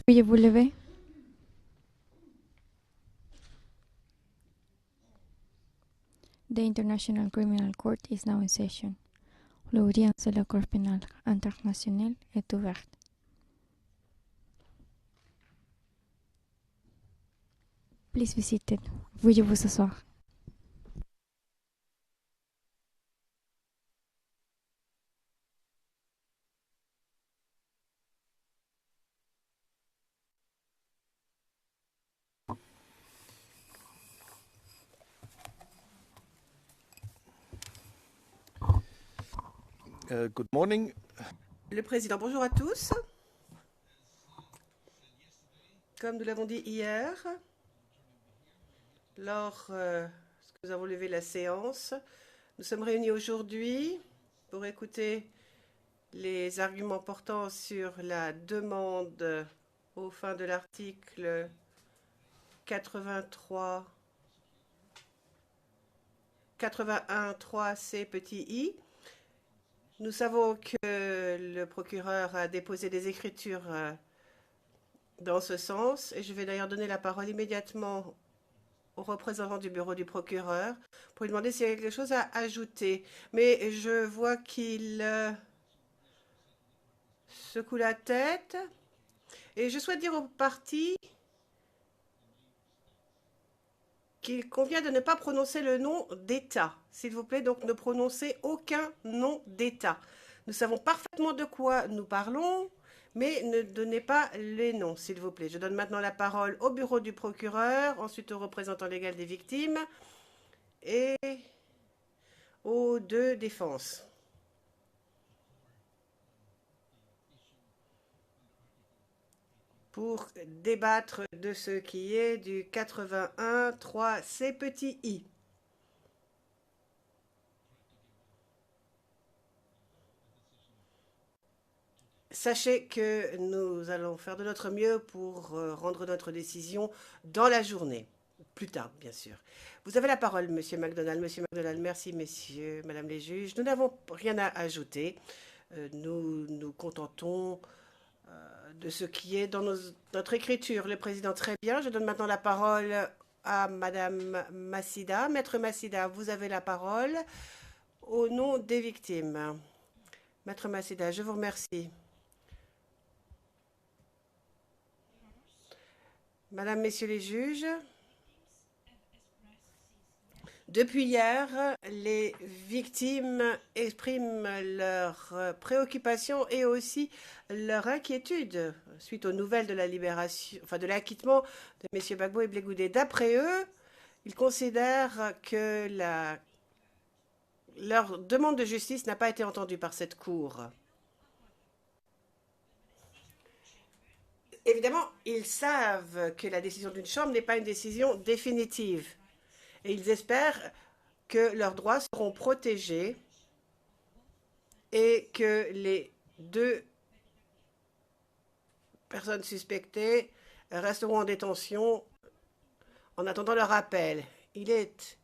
Veuillez vous lever. The International Criminal Court is now in session. L'audience de la Cour pénale internationale est ouverte. Please be seated. Veuillez vous asseoir. Good morning. Le président, bonjour à tous. Comme nous l'avons dit hier, lorsque nous avons levé la séance, nous sommes réunis aujourd'hui pour écouter les arguments portant sur la demande au fin de l'article 83, 81.3c petit i. Nous savons que le procureur a déposé des écritures dans ce sens, et je vais d'ailleurs donner la parole immédiatement au représentant du bureau du procureur pour lui demander s'il y a quelque chose à ajouter. Mais je vois qu'il secoue la tête, et je souhaite dire aux parties qu'il convient de ne pas prononcer le nom d'État. S'il vous plaît, donc ne prononcez aucun nom d'État. Nous savons parfaitement de quoi nous parlons, mais ne donnez pas les noms, s'il vous plaît. Je donne maintenant la parole au bureau du procureur, ensuite au représentant légal des victimes et aux deux défenses. Pour débattre de ce qui est du 81.3c petit i. Sachez que nous allons faire de notre mieux pour rendre notre décision dans la journée. Plus tard, bien sûr. Vous avez la parole, Monsieur McDonald. Monsieur McDonald, merci, messieurs, Madame les juges. Nous n'avons rien à ajouter. Nous nous contentons de ce qui est dans notre écriture. Le président, très bien. Je donne maintenant la parole à Madame Massida. Maître Massida, vous avez la parole au nom des victimes. Maître Massida, je vous remercie. Madame, Messieurs les juges, depuis hier, les victimes expriment leur préoccupation et aussi leur inquiétude suite aux nouvelles de la libération, enfin de l'acquittement de messieurs Gbagbo et Blé Goudé. D'après eux, ils considèrent que leur demande de justice n'a pas été entendue par cette cour. Évidemment, ils savent que la décision d'une chambre n'est pas une décision définitive. Et ils espèrent que leurs droits seront protégés et que les deux personnes suspectées resteront en détention en attendant leur appel. Il est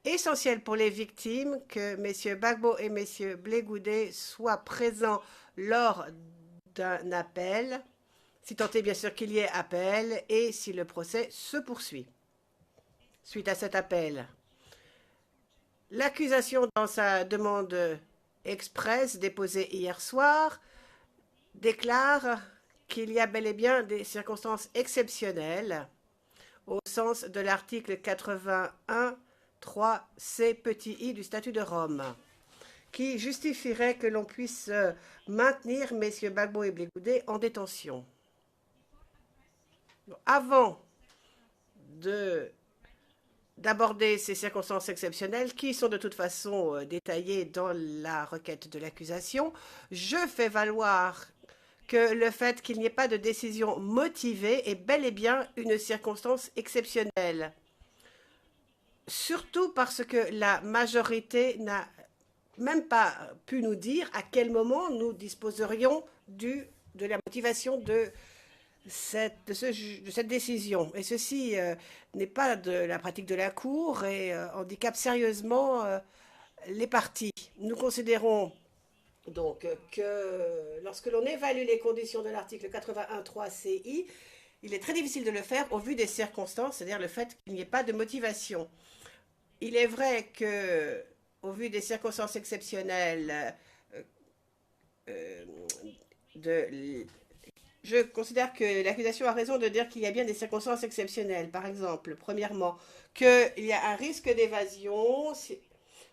essentiel pour les victimes que messieurs Gbagbo et messieurs Blé Goudé soient présents lors d'un appel, si tant est bien sûr qu'il y ait appel et si le procès se poursuit. Suite à cet appel, l'accusation dans sa demande express déposée hier soir déclare qu'il y a bel et bien des circonstances exceptionnelles au sens de l'article 81.3c petit i du statut de Rome qui justifierait que l'on puisse maintenir messieurs Gbagbo et Blé Goudé en détention. Avant d'aborder ces circonstances exceptionnelles qui sont de toute façon détaillées dans la requête de l'accusation, je fais valoir que le fait qu'il n'y ait pas de décision motivée est bel et bien une circonstance exceptionnelle. Surtout parce que la majorité n'a même pas pu nous dire à quel moment nous disposerions de la motivation de cette décision. Et ceci n'est pas de la pratique de la Cour et handicape sérieusement les parties. Nous considérons Donc, que lorsque l'on évalue les conditions de l'article 81.3 CI, il est très difficile de le faire au vu des circonstances, c'est-à-dire le fait qu'il n'y ait pas de motivation. Il est vrai que, au vu des circonstances exceptionnelles, euh, de, je considère que l'accusation a raison de dire qu'il y a bien des circonstances exceptionnelles. Par exemple, premièrement, qu'il y a un risque d'évasion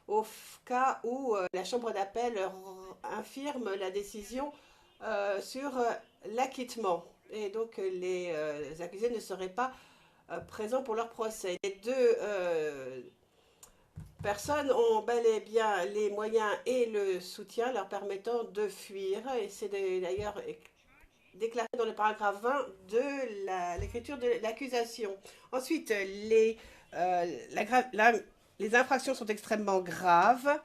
au cas où la Chambre d'appel infirme la décision sur l'acquittement. Et donc, les accusés ne seraient pas présents pour leur procès. Les deux personnes ont bel et bien les moyens et le soutien leur permettant de fuir. Et c'est d'ailleurs déclaré dans le paragraphe 20 de l'écriture de l'accusation. Ensuite, les infractions sont extrêmement graves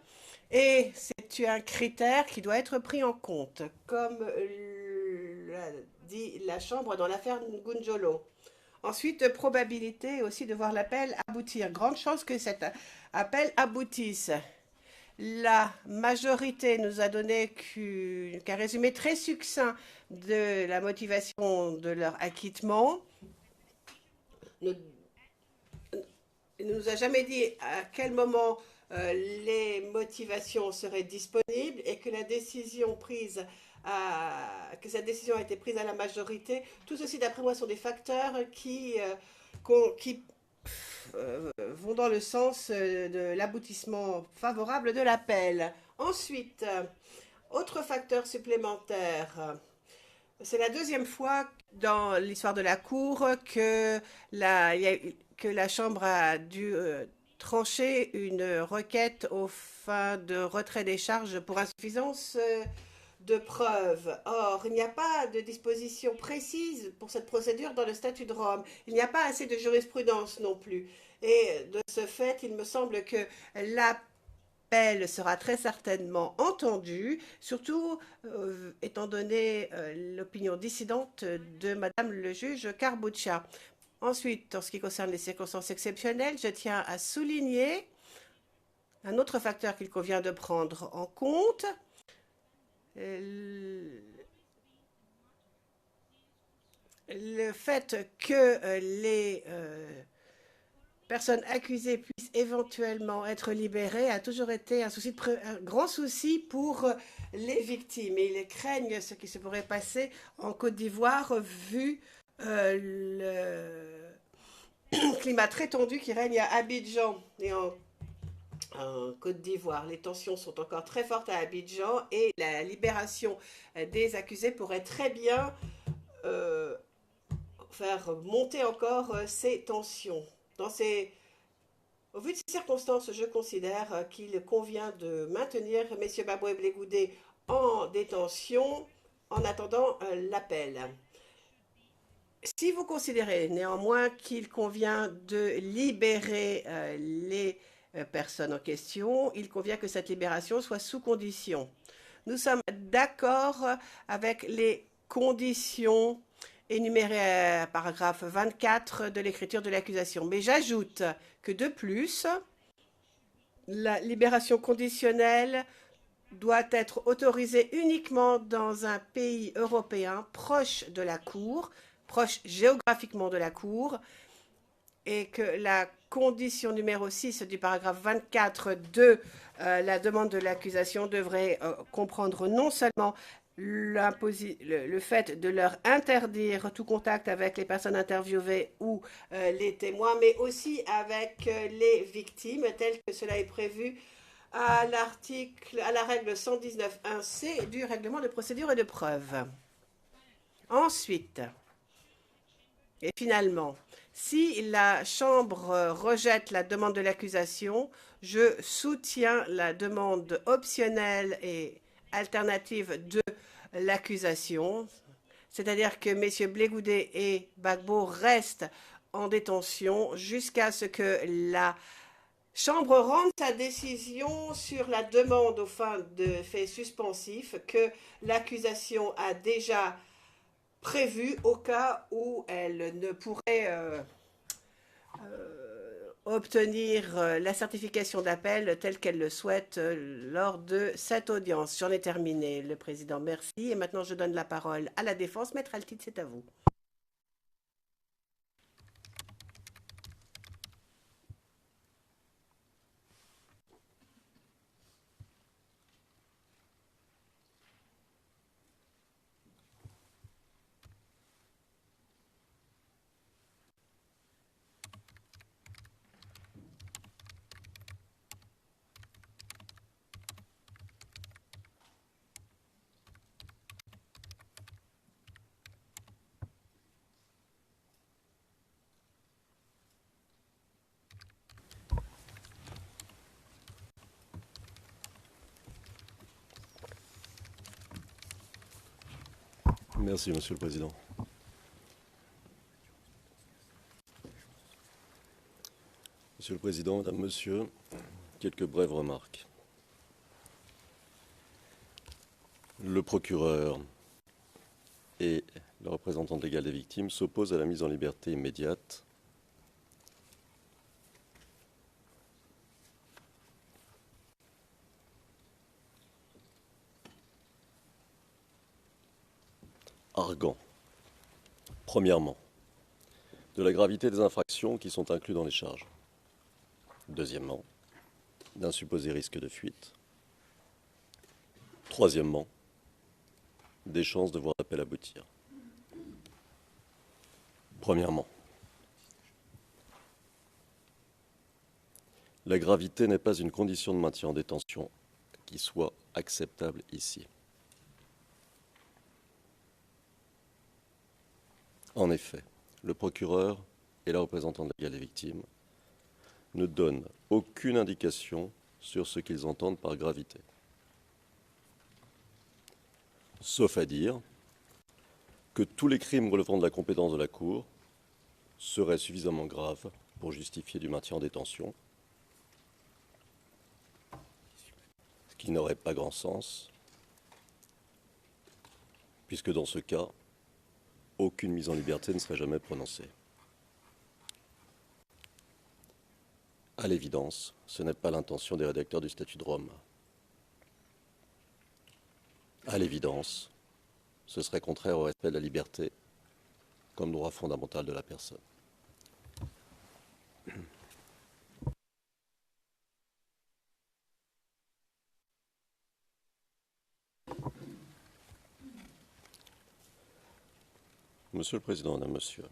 et c'est un critère qui doit être pris en compte, comme l'a dit la Chambre dans l'affaire Ngunjolo. Ensuite, probabilité aussi de voir l'appel aboutir. Grande chance que cet appel aboutisse. La majorité nous a donné qu'un résumé très succinct de la motivation de leur acquittement. Il ne nous a jamais dit à quel moment les motivations seraient disponibles et que que cette décision a été prise à la majorité. Tout ceci, d'après moi, sont des facteurs qui vont dans le sens de l'aboutissement favorable de l'appel. Ensuite, autre facteur supplémentaire, c'est la deuxième fois dans l'histoire de la Cour que la Chambre a dû trancher une requête aux fins de retrait des charges pour insuffisance de preuves. Or, il n'y a pas de disposition précise pour cette procédure dans le statut de Rome. Il n'y a pas assez de jurisprudence non plus. Et de ce fait, il me semble que l'appel sera très certainement entendu, surtout étant donné l'opinion dissidente de Madame le juge Carbuccia. Ensuite, en ce qui concerne les circonstances exceptionnelles, je tiens à souligner un autre facteur qu'il convient de prendre en compte. Le fait que les personnes accusées puissent éventuellement être libérées a toujours été un grand souci pour les victimes. Et ils craignent ce qui se pourrait passer en Côte d'Ivoire vu le climat très tendu qui règne à Abidjan et en Côte d'Ivoire. Les tensions sont encore très fortes à Abidjan et la libération des accusés pourrait très bien faire monter encore ces tensions. Au vu de ces circonstances, je considère qu'il convient de maintenir M. Baboué Blégoudé en détention en attendant l'appel. Si vous considérez néanmoins qu'il convient de libérer les personnes en question, il convient que cette libération soit sous condition. Nous sommes d'accord avec les conditions énumérées à paragraphe 24 de l'écriture de l'accusation. Mais j'ajoute que de plus, la libération conditionnelle doit être autorisée uniquement dans un pays européen proche de la Cour, proche géographiquement de la Cour, et que la condition numéro 6 du paragraphe 24 de la demande de l'accusation devrait comprendre non seulement le fait de leur interdire tout contact avec les personnes interviewées ou les témoins, mais aussi avec les victimes, tel que cela est prévu à la règle 119.1c du règlement de procédure et de preuve. Ensuite, et finalement, si la Chambre rejette la demande de l'accusation, je soutiens la demande optionnelle et alternative de l'accusation, c'est-à-dire que messieurs Blégoudé et Gbagbo restent en détention jusqu'à ce que la Chambre rende sa décision sur la demande aux fins de faits suspensifs que l'accusation a déjà prévu au cas où elle ne pourrait obtenir la certification d'appel telle qu'elle le souhaite lors de cette audience. J'en ai terminé, le président. Merci. Et maintenant, je donne la parole à la défense. Maître Altid, c'est à vous. Merci, Monsieur le Président. Monsieur le Président, Mesdames, Messieurs, quelques brèves remarques. Le procureur et le représentant légal des victimes s'opposent à la mise en liberté immédiate arguant, premièrement, de la gravité des infractions qui sont incluses dans les charges. Deuxièmement, d'un supposé risque de fuite. Troisièmement, des chances de voir l'appel aboutir. Premièrement, la gravité n'est pas une condition de maintien en détention qui soit acceptable ici. En effet, le procureur et la représentante légale des victimes ne donnent aucune indication sur ce qu'ils entendent par gravité. Sauf à dire que tous les crimes relevant de la compétence de la Cour seraient suffisamment graves pour justifier du maintien en détention, ce qui n'aurait pas grand sens, puisque dans ce cas, aucune mise en liberté ne serait jamais prononcée. À l'évidence, ce n'est pas l'intention des rédacteurs du statut de Rome. À l'évidence, ce serait contraire au respect de la liberté comme droit fondamental de la personne. Monsieur le Président, Mesdames, Messieurs,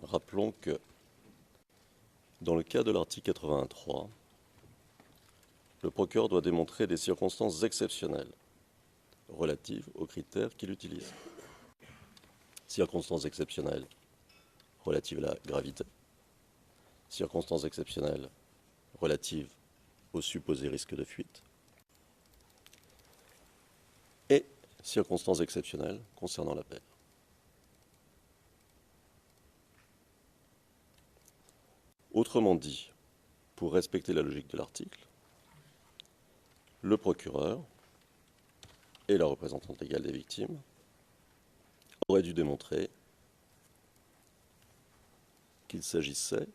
rappelons que dans le cas de l'article 83, le procureur doit démontrer des circonstances exceptionnelles relatives aux critères qu'il utilise. Circonstances exceptionnelles relatives à la gravité, circonstances exceptionnelles relatives au supposé risque de fuite et circonstances exceptionnelles concernant l'appel. Autrement dit, pour respecter la logique de l'article, le procureur et la représentante légale des victimes auraient dû démontrer qu'il s'agissait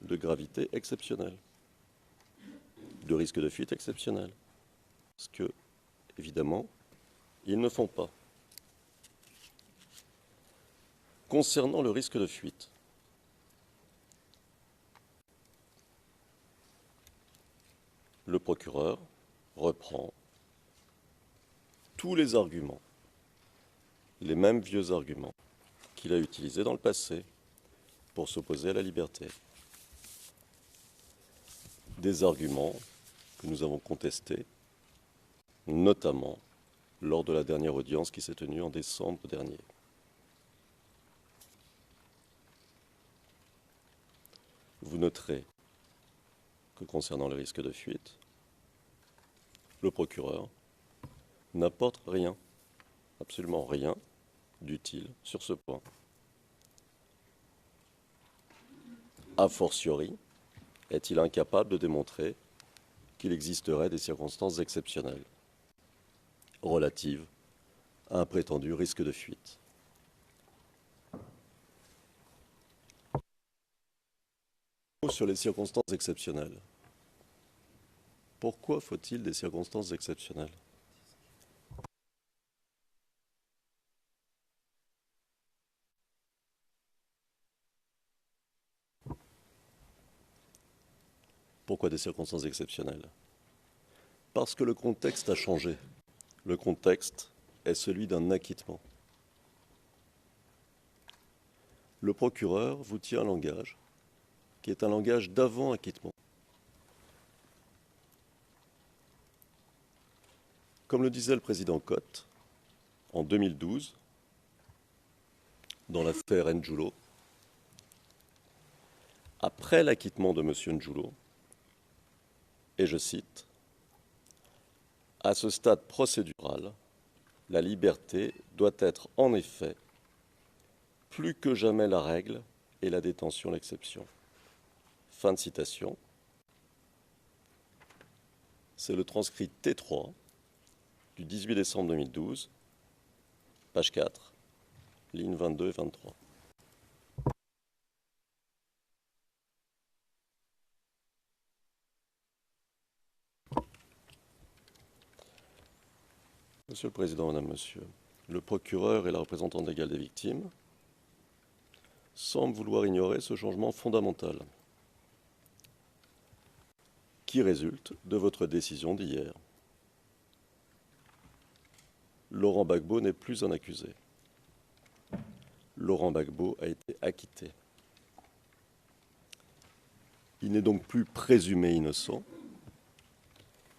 de gravité exceptionnelle, de risque de fuite exceptionnel, ce que, évidemment, ils ne font pas. Concernant le risque de fuite, le procureur reprend tous les arguments, les mêmes vieux arguments qu'il a utilisés dans le passé pour s'opposer à la liberté. Des arguments que nous avons contestés, notamment lors de la dernière audience qui s'est tenue en décembre dernier. Vous noterez que concernant le risque de fuite, le procureur n'apporte rien, absolument rien d'utile sur ce point. A fortiori, est-il incapable de démontrer qu'il existerait des circonstances exceptionnelles relatives à un prétendu risque de fuite. sur les circonstances exceptionnelles. Pourquoi faut-il des circonstances exceptionnelles? Pourquoi des circonstances exceptionnelles? Parce que le contexte a changé. Le contexte est celui d'un acquittement. Le procureur vous tient un langage qui est un langage d'avant-acquittement. Comme le disait le président Cotte en 2012, dans l'affaire N'Djoulo, après l'acquittement de M. N'Djoulo, et je cite, « À ce stade procédural, la liberté doit être en effet plus que jamais la règle et la détention l'exception. » Fin de citation. C'est le transcrit T3 du 18 décembre 2012, page 4, lignes 22 et 23. Monsieur le Président, Madame, Monsieur, le procureur et la représentante légale des victimes semblent vouloir ignorer ce changement fondamental qui résulte de votre décision d'hier. Laurent Gbagbo n'est plus un accusé. Laurent Gbagbo a été acquitté. Il n'est donc plus présumé innocent,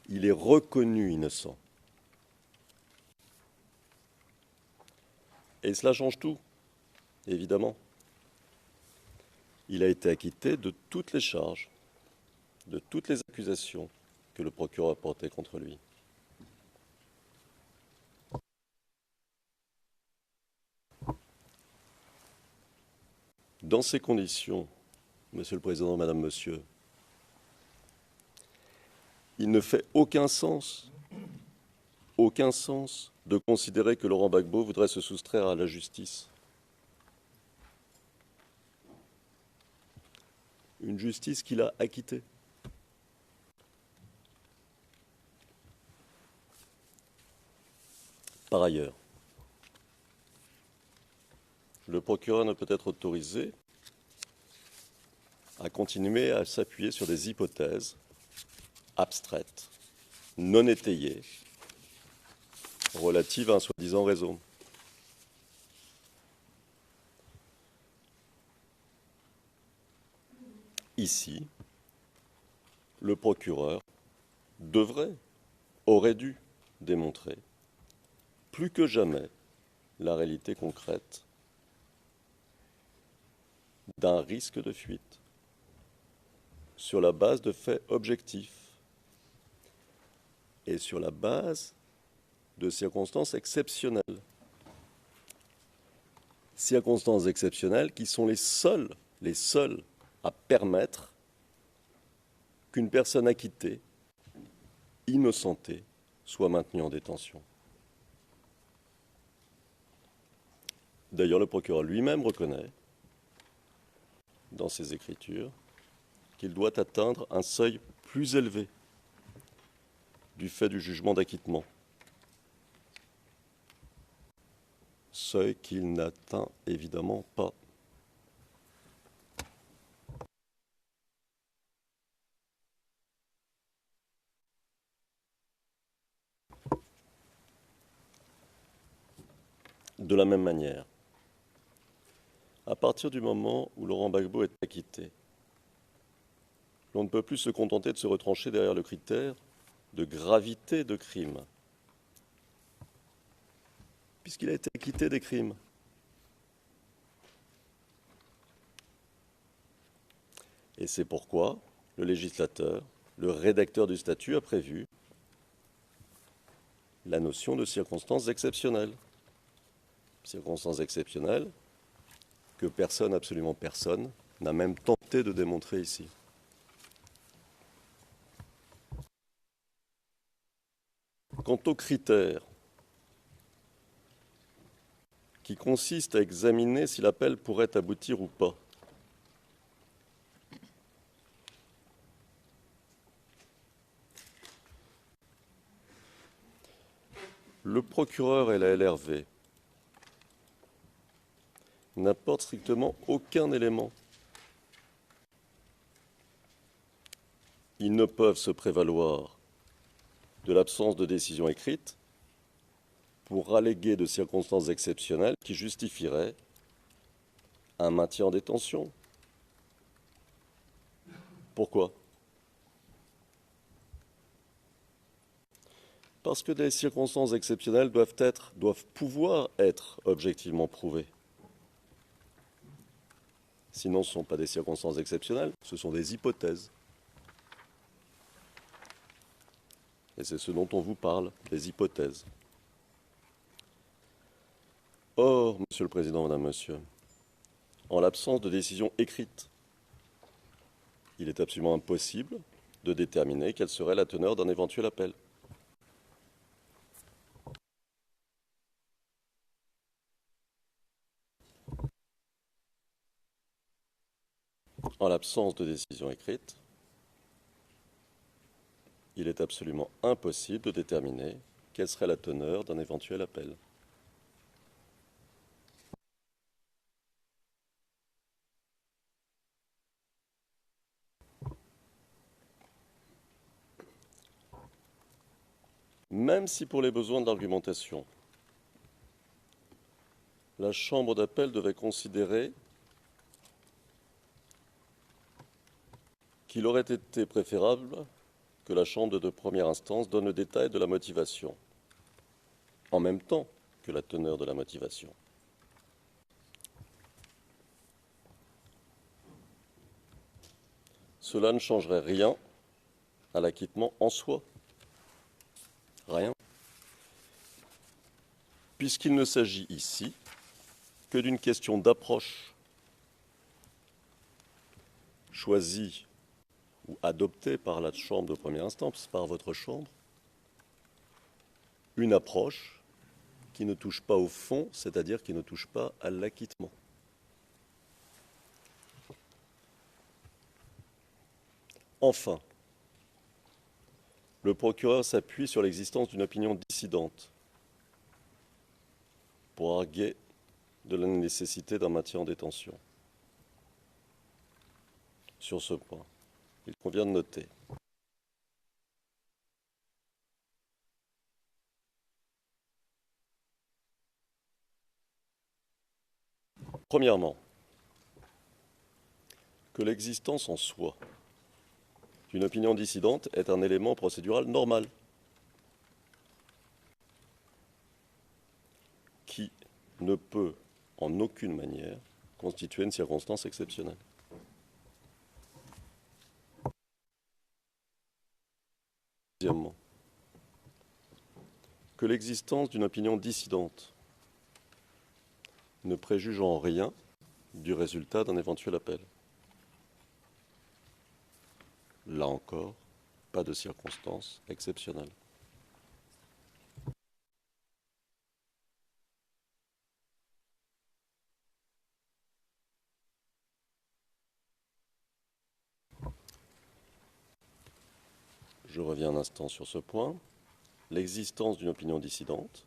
il est reconnu innocent. Et cela change tout, évidemment. Il a été acquitté de toutes les charges, de toutes les accusations que le procureur a portées contre lui. Dans ces conditions, Monsieur le Président, Madame, Monsieur, il ne fait aucun sens de considérer que Laurent Gbagbo voudrait se soustraire à la justice. Une justice qu'il a acquittée. Par ailleurs, le procureur ne peut être autorisé à continuer à s'appuyer sur des hypothèses abstraites, non étayées, relatives à un soi-disant réseau. Ici, le procureur aurait dû démontrer plus que jamais la réalité concrète d'un risque de fuite sur la base de faits objectifs et sur la base de circonstances exceptionnelles. Circonstances exceptionnelles qui sont les seules à permettre qu'une personne acquittée, innocentée, soit maintenue en détention. D'ailleurs, le procureur lui-même reconnaît, dans ses écritures, qu'il doit atteindre un seuil plus élevé du fait du jugement d'acquittement. Seuil qu'il n'atteint évidemment pas. De la même manière, à partir du moment où Laurent Gbagbo est acquitté, l'on ne peut plus se contenter de se retrancher derrière le critère de gravité de crime, puisqu'il a été acquitté des crimes. Et c'est pourquoi le législateur, le rédacteur du statut, a prévu la notion de circonstances exceptionnelles. Circonstances exceptionnelles que personne, absolument personne, n'a même tenté de démontrer ici. Quant aux critères qui consistent à examiner si l'appel pourrait aboutir ou pas, le procureur et la LRV n'apportent strictement aucun élément. Ils ne peuvent se prévaloir de l'absence de décision écrite pour alléguer de circonstances exceptionnelles qui justifieraient un maintien en détention. Pourquoi ? Parce que des circonstances exceptionnelles doivent pouvoir être objectivement prouvées. Sinon, ce ne sont pas des circonstances exceptionnelles, ce sont des hypothèses. Et c'est ce dont on vous parle, des hypothèses. Or, Monsieur le Président, Madame, Monsieur, en l'absence de décision écrite, il est absolument impossible de déterminer quelle serait la teneur d'un éventuel appel. En l'absence de décision écrite, il est absolument impossible de déterminer quelle serait la teneur d'un éventuel appel. Même si pour les besoins de l'argumentation, la Chambre d'appel devait considérer qu'il aurait été préférable que la Chambre de première instance donne le détail de la motivation, en même temps que la teneur de la motivation. Cela ne changerait rien à l'acquittement en soi. Rien. Puisqu'il ne s'agit ici que d'une question d'approche choisie ou adoptée par la Chambre de première instance, par votre Chambre, une approche qui ne touche pas au fond, c'est-à-dire qui ne touche pas à l'acquittement. Enfin, le procureur s'appuie sur l'existence d'une opinion dissidente pour arguer de la nécessité d'un maintien en détention. Sur ce point, il convient de noter premièrement que l'existence en soi d'une opinion dissidente est un élément procédural normal qui ne peut en aucune manière constituer une circonstance exceptionnelle. Deuxièmement, que l'existence d'une opinion dissidente ne préjuge en rien du résultat d'un éventuel appel. Là encore, pas de circonstance exceptionnelle. Je reviens un instant sur ce point. L'existence d'une opinion dissidente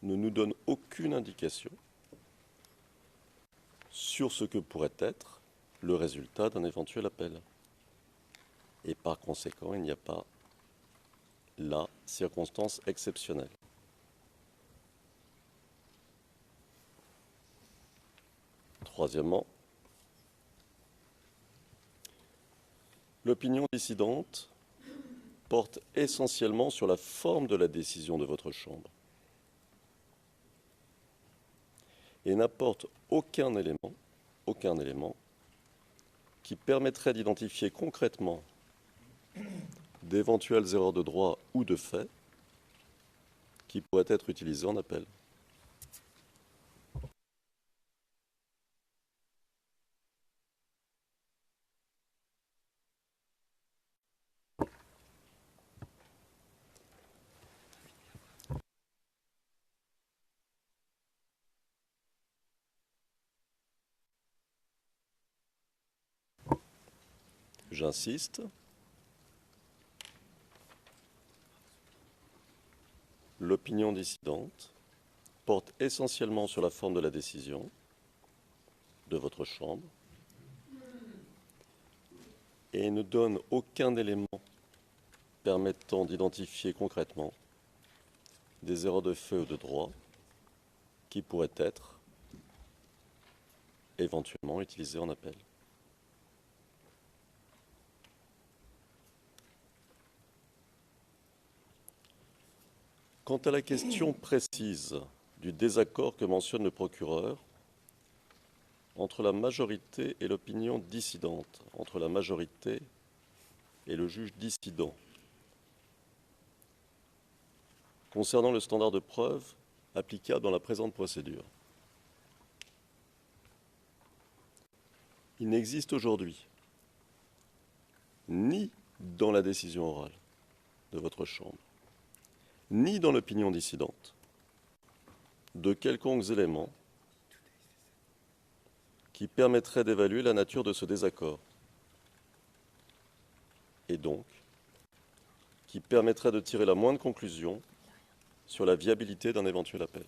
ne nous donne aucune indication sur ce que pourrait être le résultat d'un éventuel appel. Et par conséquent, il n'y a pas la circonstance exceptionnelle. Troisièmement, l'opinion dissidente porte essentiellement sur la forme de la décision de votre Chambre et n'apporte aucun élément qui permettrait d'identifier concrètement d'éventuelles erreurs de droit ou de fait qui pourraient être utilisées en appel. J'insiste, l'opinion dissidente porte essentiellement sur la forme de la décision de votre Chambre et ne donne aucun élément permettant d'identifier concrètement des erreurs de fait ou de droit qui pourraient être éventuellement utilisées en appel. Quant à la question précise du désaccord que mentionne le procureur entre la majorité et l'opinion dissidente, entre la majorité et le juge dissident, concernant le standard de preuve applicable dans la présente procédure, il n'existe aujourd'hui ni dans la décision orale de votre Chambre, ni dans l'opinion dissidente, de quelconques éléments qui permettraient d'évaluer la nature de ce désaccord et donc qui permettraient de tirer la moindre conclusion sur la viabilité d'un éventuel appel.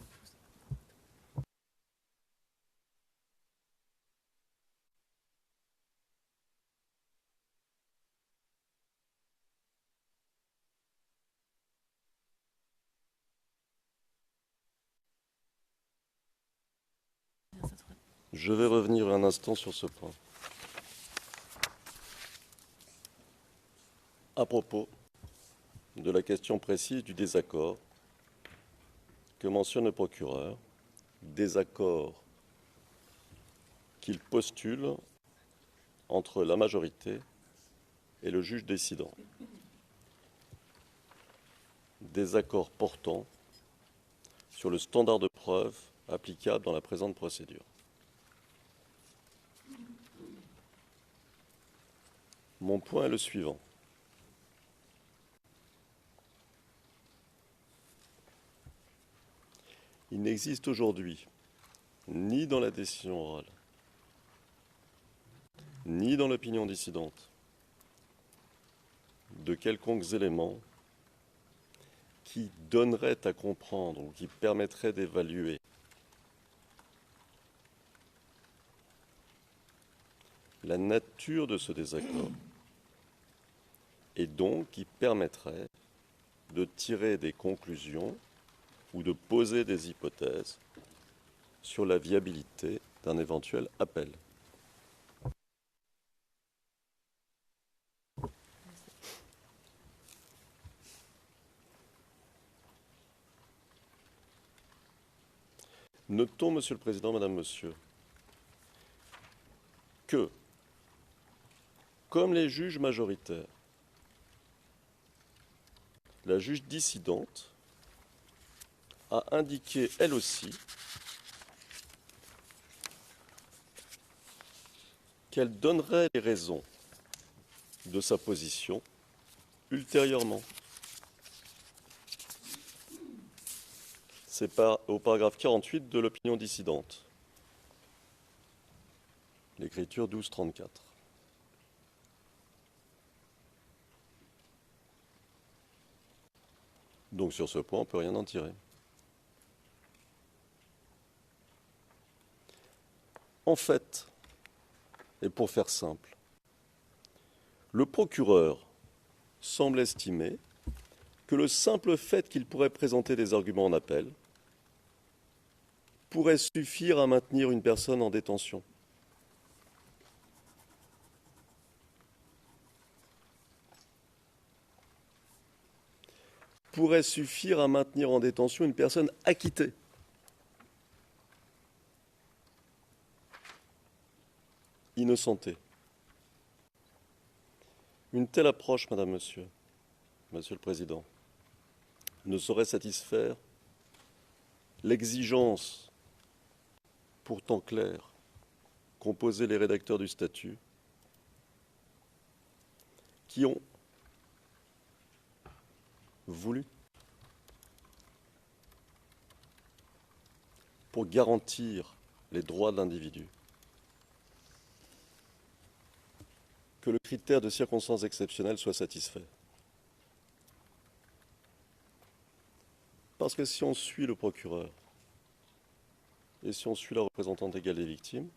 Je vais revenir un instant sur ce point. À propos de la question précise du désaccord que mentionne le procureur, désaccord qu'il postule entre la majorité et le juge décidant. Désaccord portant sur le standard de preuve applicable dans la présente procédure. Mon point est le suivant. Il n'existe aujourd'hui, ni dans la décision orale, ni dans l'opinion dissidente, de quelconques éléments qui donneraient à comprendre ou qui permettraient d'évaluer la nature de ce désaccord et donc qui permettrait de tirer des conclusions ou de poser des hypothèses sur la viabilité d'un éventuel appel. Notons, Monsieur le Président, Madame, Monsieur, que, comme les juges majoritaires, la juge dissidente a indiqué, elle aussi, qu'elle donnerait les raisons de sa position ultérieurement. C'est au paragraphe 48 de l'opinion dissidente, l'écriture 1234. Donc sur ce point, on ne peut rien en tirer. En fait, et pour faire simple, le procureur semble estimer que le simple fait qu'il pourrait présenter des arguments en appel pourrait suffire à maintenir une personne en détention. Pourrait suffire à maintenir en détention une personne acquittée. Innocenté. Une telle approche, Madame, Monsieur le Président, ne saurait satisfaire l'exigence pourtant claire qu'ont posée les rédacteurs du statut, qui ont voulu, pour garantir les droits de l'individu, que le critère de circonstances exceptionnelles soit satisfait. Parce que si on suit le procureur et si on suit la représentante égale des victimes,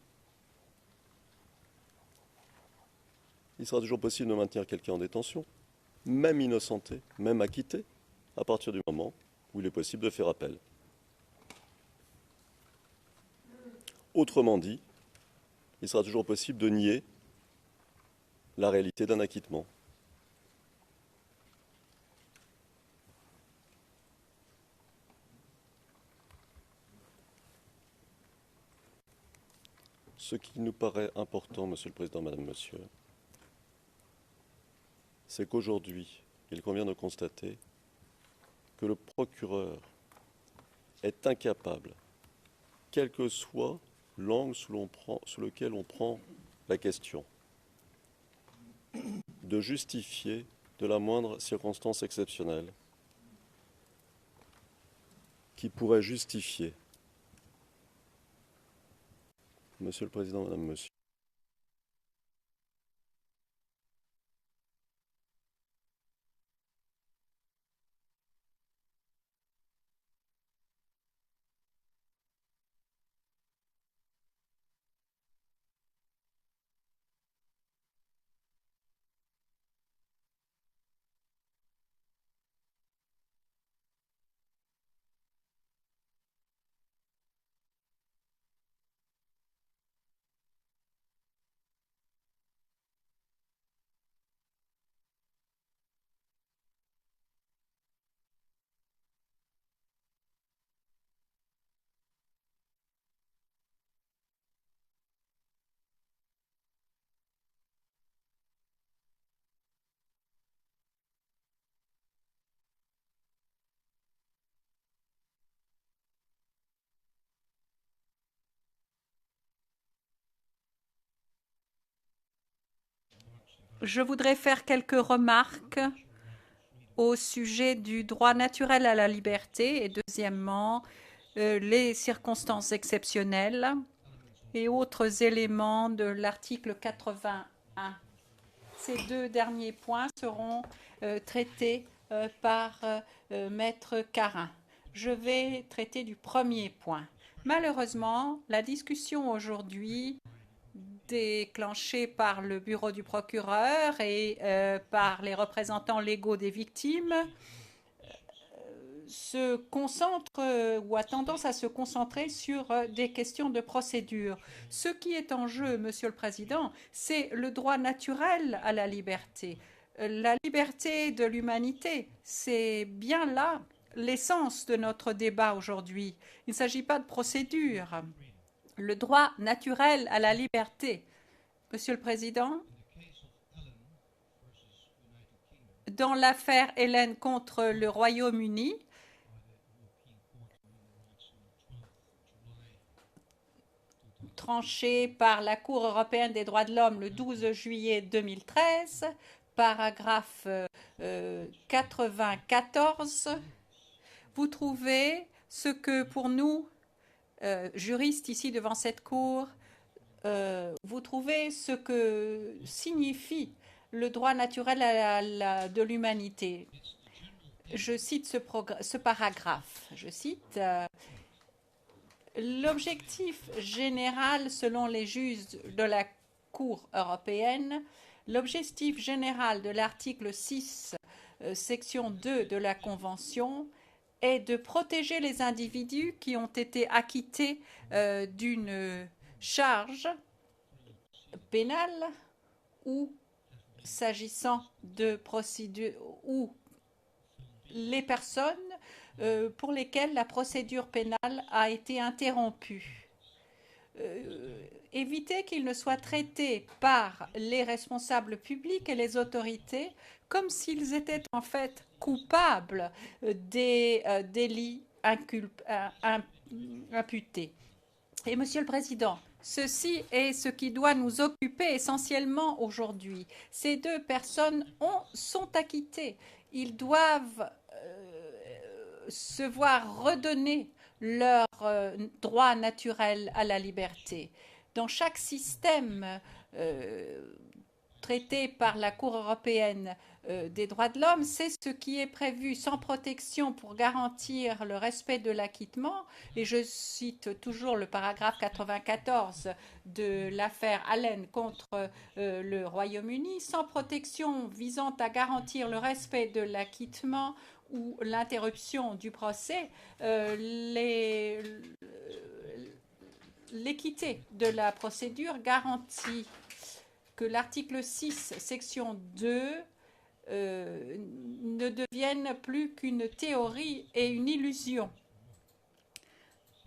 il sera toujours possible de maintenir quelqu'un en détention, même innocenté, même acquitté, à partir du moment où il est possible de faire appel. Autrement dit, il sera toujours possible de nier la réalité d'un acquittement. Ce qui nous paraît important, Monsieur le Président, Madame, Monsieur, c'est qu'aujourd'hui, il convient de constater que le procureur est incapable, quel que soit l'angle sous lequel on prend la question, de justifier de la moindre circonstance exceptionnelle qui pourrait justifier, Monsieur le Président, Madame, Monsieur, Je voudrais faire quelques remarques au sujet du droit naturel à la liberté et deuxièmement, les circonstances exceptionnelles et autres éléments de l'article 81. Ces deux derniers points seront traités par Maître Carin. Je vais traiter du premier point. Malheureusement, la discussion aujourd'hui déclenchée par le bureau du procureur et par les représentants légaux des victimes se concentre ou a tendance à se concentrer sur des questions de procédure. Ce qui est en jeu, Monsieur le Président, c'est le droit naturel à la liberté. La liberté de l'humanité, c'est bien là l'essence de notre débat aujourd'hui. Il ne s'agit pas de procédure. Le droit naturel à la liberté. Monsieur le Président, dans l'affaire Hélène contre le Royaume-Uni, tranchée par la Cour européenne des droits de l'homme le 12 juillet 2013, paragraphe 94, vous trouvez ce que pour nous, juristes ici devant cette Cour, vous trouvez ce que signifie le droit naturel de l'humanité. Je cite ce paragraphe. Je cite l'objectif général, selon les juges de la Cour européenne, l'objectif général de l'article 6, section 2 de la Convention est de protéger les individus qui ont été acquittés d'une charge pénale ou s'agissant de procédures ou les personnes pour lesquelles la procédure pénale a été interrompue. Éviter qu'ils ne soient traités par les responsables publics et les autorités comme s'ils étaient en fait coupables des délits imputés. Et Monsieur le Président, ceci est ce qui doit nous occuper essentiellement aujourd'hui. Ces deux personnes sont acquittées. Ils doivent se voir redonner leur droit naturel à la liberté. Dans chaque système traité par la Cour européenne des droits de l'homme, c'est ce qui est prévu sans protection pour garantir le respect de l'acquittement. Et je cite toujours le paragraphe 94 de l'affaire Allen contre le Royaume-Uni, sans protection visant à garantir le respect de l'acquittement ou l'interruption du procès, l'équité de la procédure garantit que l'article 6, section 2, ne devienne plus qu'une théorie et une illusion.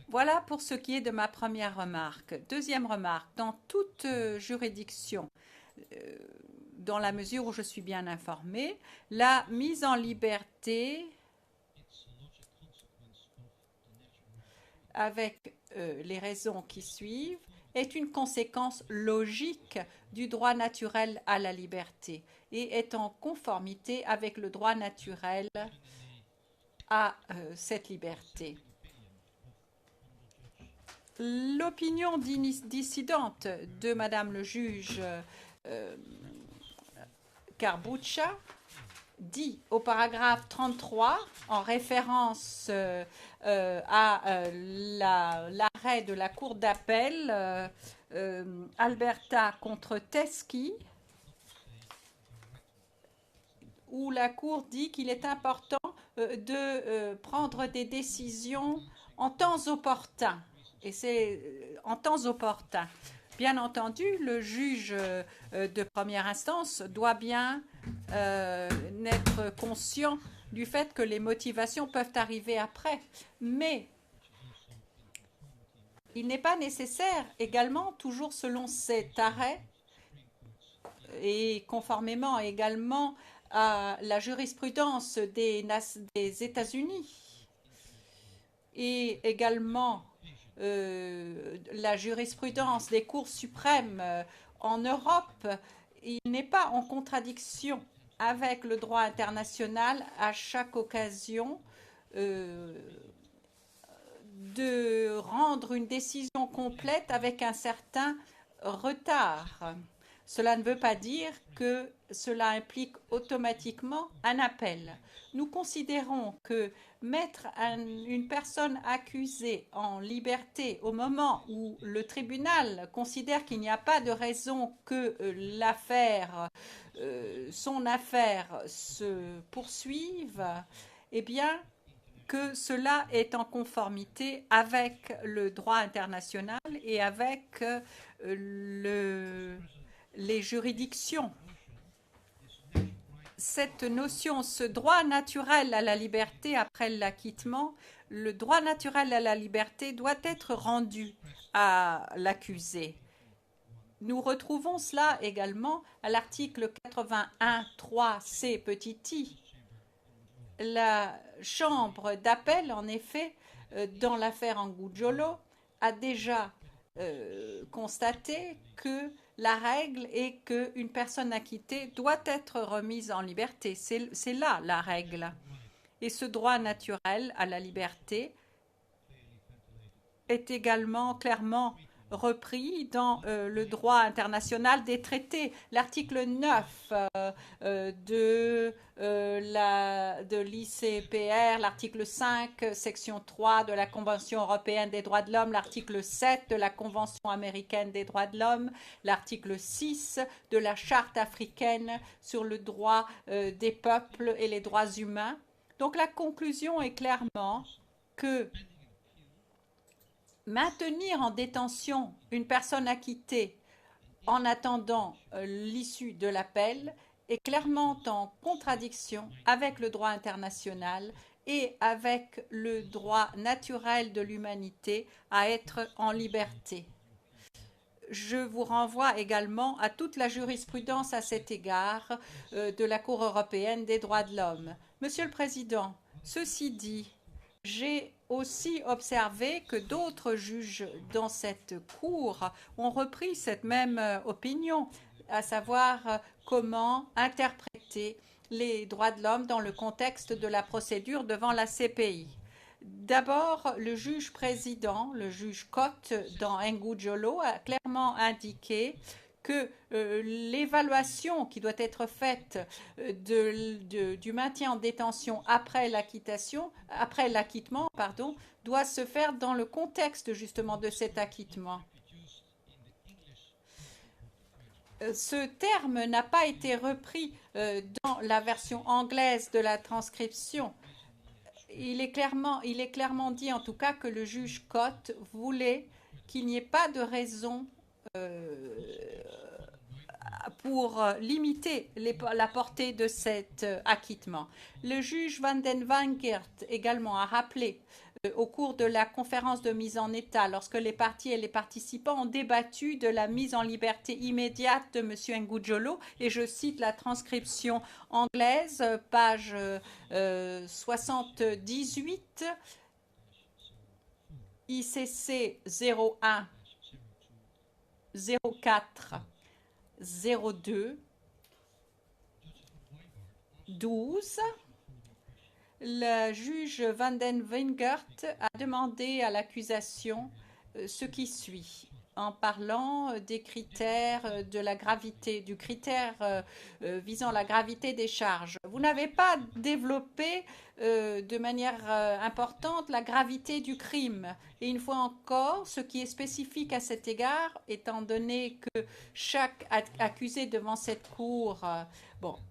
Voilà pour ce qui est de ma première remarque. Deuxième remarque, dans toute juridiction, dans la mesure où je suis bien informée, la mise en liberté avec les raisons qui suivent est une conséquence logique du droit naturel à la liberté et est en conformité avec le droit naturel à cette liberté. L'opinion dissidente de Madame le juge Carbuccia dit au paragraphe 33, en référence à l'arrêt de la Cour d'appel Alberta contre Teske, où la Cour dit qu'il est important de prendre des décisions en temps opportun. Et c'est en temps opportun. Bien entendu, le juge de première instance doit bien être conscient du fait que les motivations peuvent arriver après. Mais il n'est pas nécessaire également, toujours selon cet arrêt, et conformément également à la jurisprudence des États-Unis et également la jurisprudence des cours suprêmes en Europe, il n'est pas en contradiction avec le droit international à chaque occasion de rendre une décision complète avec un certain retard. Cela ne veut pas dire que cela implique automatiquement un appel. Nous considérons que mettre une personne accusée en liberté au moment où le tribunal considère qu'il n'y a pas de raison que son affaire se poursuive, eh bien, que cela est en conformité avec le droit international et avec les juridictions. Cette notion, ce droit naturel à la liberté après l'acquittement, le droit naturel à la liberté doit être rendu à l'accusé. Nous retrouvons cela également à l'article 81.3c petit i. La chambre d'appel, en effet, dans l'affaire Anguijolo, a déjà constaté que la règle est qu'une personne acquittée doit être remise en liberté. C'est là la règle. Et ce droit naturel à la liberté est également clairement repris dans le droit international des traités. L'article 9 de l'ICPR, l'article 5, section 3 de la Convention européenne des droits de l'homme, l'article 7 de la Convention américaine des droits de l'homme, l'article 6 de la Charte africaine sur le droit des peuples et les droits humains. Donc la conclusion est clairement que maintenir en détention une personne acquittée en attendant l'issue de l'appel est clairement en contradiction avec le droit international et avec le droit naturel de l'humanité à être en liberté. Je vous renvoie également à toute la jurisprudence à cet égard de la Cour européenne des droits de l'homme. Monsieur le Président, ceci dit, j'ai aussi observé que d'autres juges dans cette Cour ont repris cette même opinion, à savoir comment interpréter les droits de l'homme dans le contexte de la procédure devant la CPI. D'abord, le juge président, le juge Cotte, dans Anguijolo, a clairement indiqué que l'évaluation qui doit être faite du maintien en détention après l'acquittement, doit se faire dans le contexte justement de cet acquittement. Ce terme n'a pas été repris dans la version anglaise de la transcription. Il est clairement dit en tout cas que le juge Cott voulait qu'il n'y ait pas de raison pour limiter la portée de cet acquittement. Le juge Van den Wangert également a rappelé au cours de la conférence de mise en état, lorsque les parties et les participants ont débattu de la mise en liberté immédiate de M. Ngudjolo, et je cite la transcription anglaise, page 78, ICC 01 04 02 12. Le juge Van den Wingert a demandé à l'accusation ce qui suit, en parlant des critères de la gravité, du critère visant la gravité des charges. Vous n'avez pas développé de manière importante la gravité du crime. Et une fois encore, ce qui est spécifique à cet égard, étant donné que chaque accusé devant cette cour, pour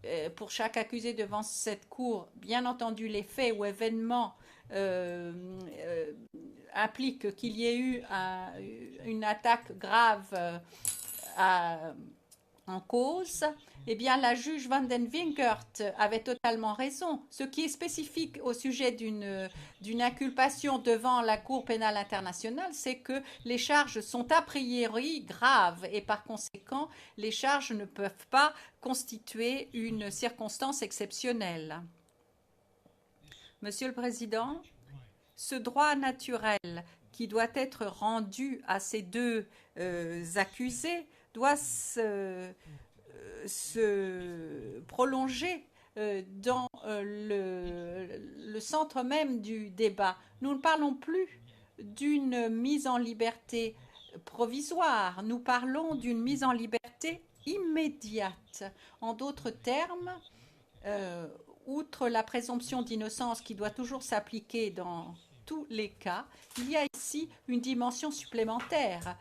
chaque accusé devant cette cour, bien entendu, les faits ou événements impliquent qu'il y ait eu une attaque grave en cause, eh bien, la juge Van den Wingert avait totalement raison. Ce qui est spécifique au sujet d'une inculpation devant la Cour pénale internationale, c'est que les charges sont a priori graves et par conséquent, les charges ne peuvent pas constituer une circonstance exceptionnelle. Monsieur le Président, ce droit naturel qui doit être rendu à ces deux accusés doit se prolonger dans le centre même du débat. Nous ne parlons plus d'une mise en liberté provisoire, nous parlons d'une mise en liberté immédiate. En d'autres termes, outre la présomption d'innocence qui doit toujours s'appliquer dans tous les cas, il y a ici une dimension supplémentaire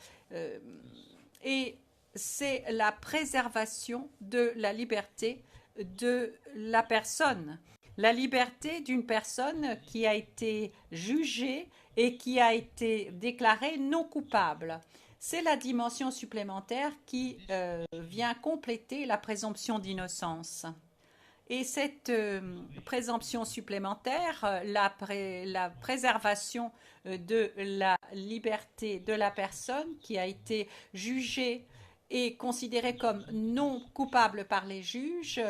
et c'est la préservation de la liberté de la personne. La liberté d'une personne qui a été jugée et qui a été déclarée non coupable. C'est la dimension supplémentaire qui vient compléter la présomption d'innocence. Et cette présomption supplémentaire, la préservation de la liberté de la personne qui a été jugée et considérée comme non coupable par les juges,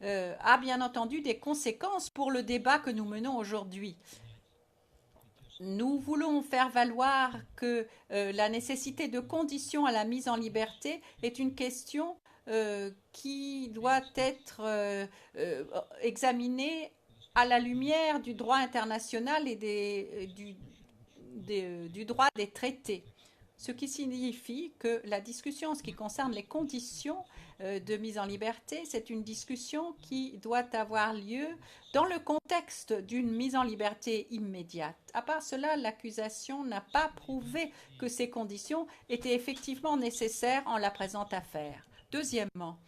a bien entendu des conséquences pour le débat que nous menons aujourd'hui. Nous voulons faire valoir que la nécessité de conditions à la mise en liberté est une question qui doit être examinée à la lumière du droit international et du droit des traités. Ce qui signifie que la discussion en ce qui concerne les conditions de mise en liberté, c'est une discussion qui doit avoir lieu dans le contexte d'une mise en liberté immédiate. À part cela, l'accusation n'a pas prouvé que ces conditions étaient effectivement nécessaires en la présente affaire. Deuxièmement,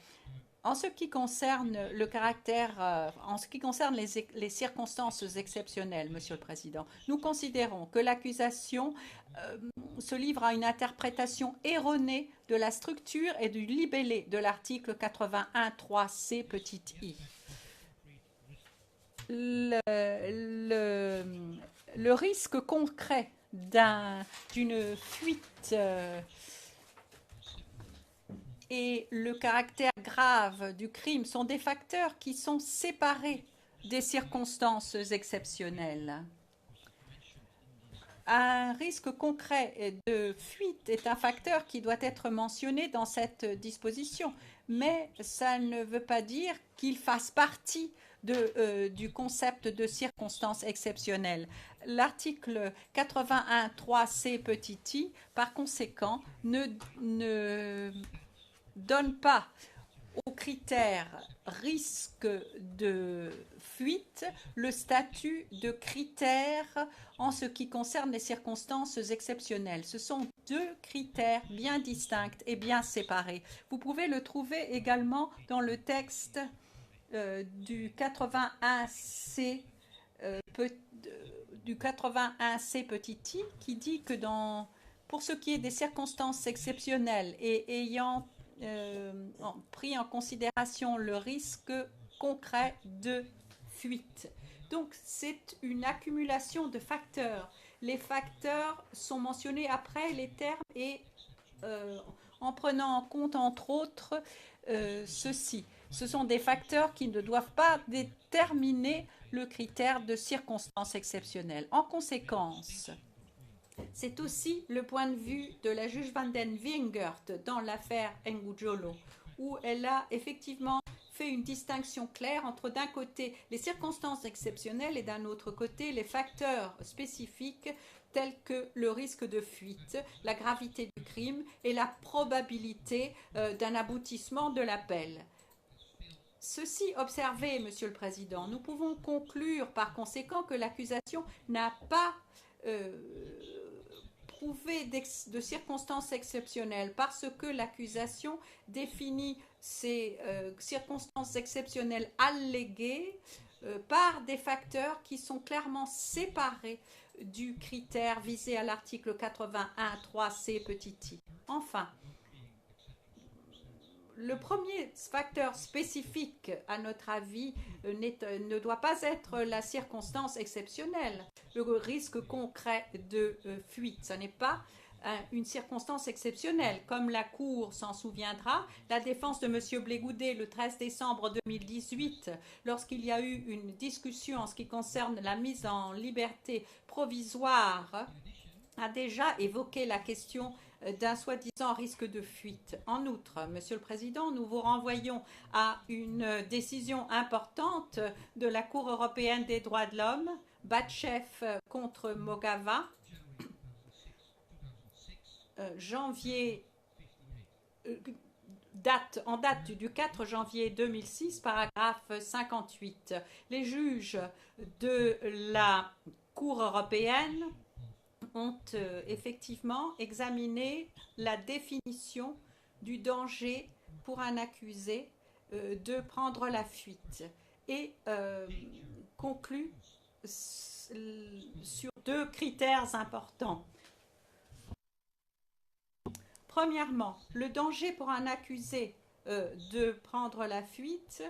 en ce qui concerne le caractère, en ce qui concerne les circonstances exceptionnelles, Monsieur le Président, nous considérons que l'accusation se livre à une interprétation erronée de la structure et du libellé de l'article 81.3c petit i. Le risque concret d'une fuite et le caractère grave du crime sont des facteurs qui sont séparés des circonstances exceptionnelles. Un risque concret de fuite est un facteur qui doit être mentionné dans cette disposition, mais ça ne veut pas dire qu'il fasse partie du concept de circonstances exceptionnelles. L'article 81.3c petit i, par conséquent, ne donne pas au critère risque de fuite le statut de critère en ce qui concerne les circonstances exceptionnelles. Ce sont deux critères bien distincts et bien séparés. Vous pouvez le trouver également dans le texte du 81C du 81C petit i qui dit que pour ce qui est des circonstances exceptionnelles et ayant pris en considération le risque concret de fuite. Donc, c'est une accumulation de facteurs. Les facteurs sont mentionnés après les termes et en prenant en compte, entre autres, ceci. Ce sont des facteurs qui ne doivent pas déterminer le critère de circonstances exceptionnelles. En conséquence, c'est aussi le point de vue de la juge Van den Wingert dans l'affaire Ngujolo, où elle a effectivement fait une distinction claire entre d'un côté les circonstances exceptionnelles et d'un autre côté les facteurs spécifiques tels que le risque de fuite, la gravité du crime et la probabilité d'un aboutissement de l'appel. Ceci observé, Monsieur le Président, nous pouvons conclure par conséquent que l'accusation n'a pas prouvé de circonstances exceptionnelles parce que l'accusation définit ces circonstances exceptionnelles alléguées par des facteurs qui sont clairement séparés du critère visé à l'article 81.3c petit i. Enfin, le premier facteur spécifique, à notre avis, ne doit pas être la circonstance exceptionnelle, le risque concret de fuite. Ce n'est pas une circonstance exceptionnelle. Comme la Cour s'en souviendra, la défense de M. Blégoudet le 13 décembre 2018, lorsqu'il y a eu une discussion en ce qui concerne la mise en liberté provisoire, a déjà évoqué la question d'un soi-disant risque de fuite. En outre, Monsieur le Président, nous vous renvoyons à une décision importante de la Cour européenne des droits de l'homme, Batchef contre Mogava, en date du 4 janvier 2006, paragraphe 58. Les juges de la Cour européenne ont effectivement examiné la définition du danger pour un accusé de prendre la fuite et conclu sur deux critères importants. Premièrement, le danger pour un accusé de prendre la fuite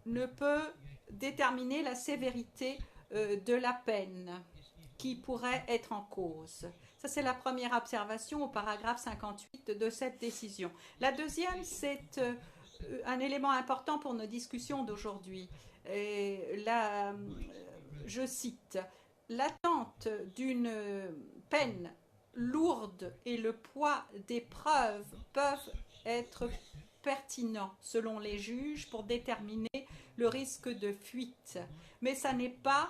ne peut déterminer la sévérité de la peine qui pourrait être en cause. Ça, c'est la première observation au paragraphe 58 de cette décision. La deuxième, c'est un élément important pour nos discussions d'aujourd'hui. Je cite, « L'attente d'une peine lourde et le poids des preuves peuvent être pertinents selon les juges pour déterminer le risque de fuite. Mais ça n'est pas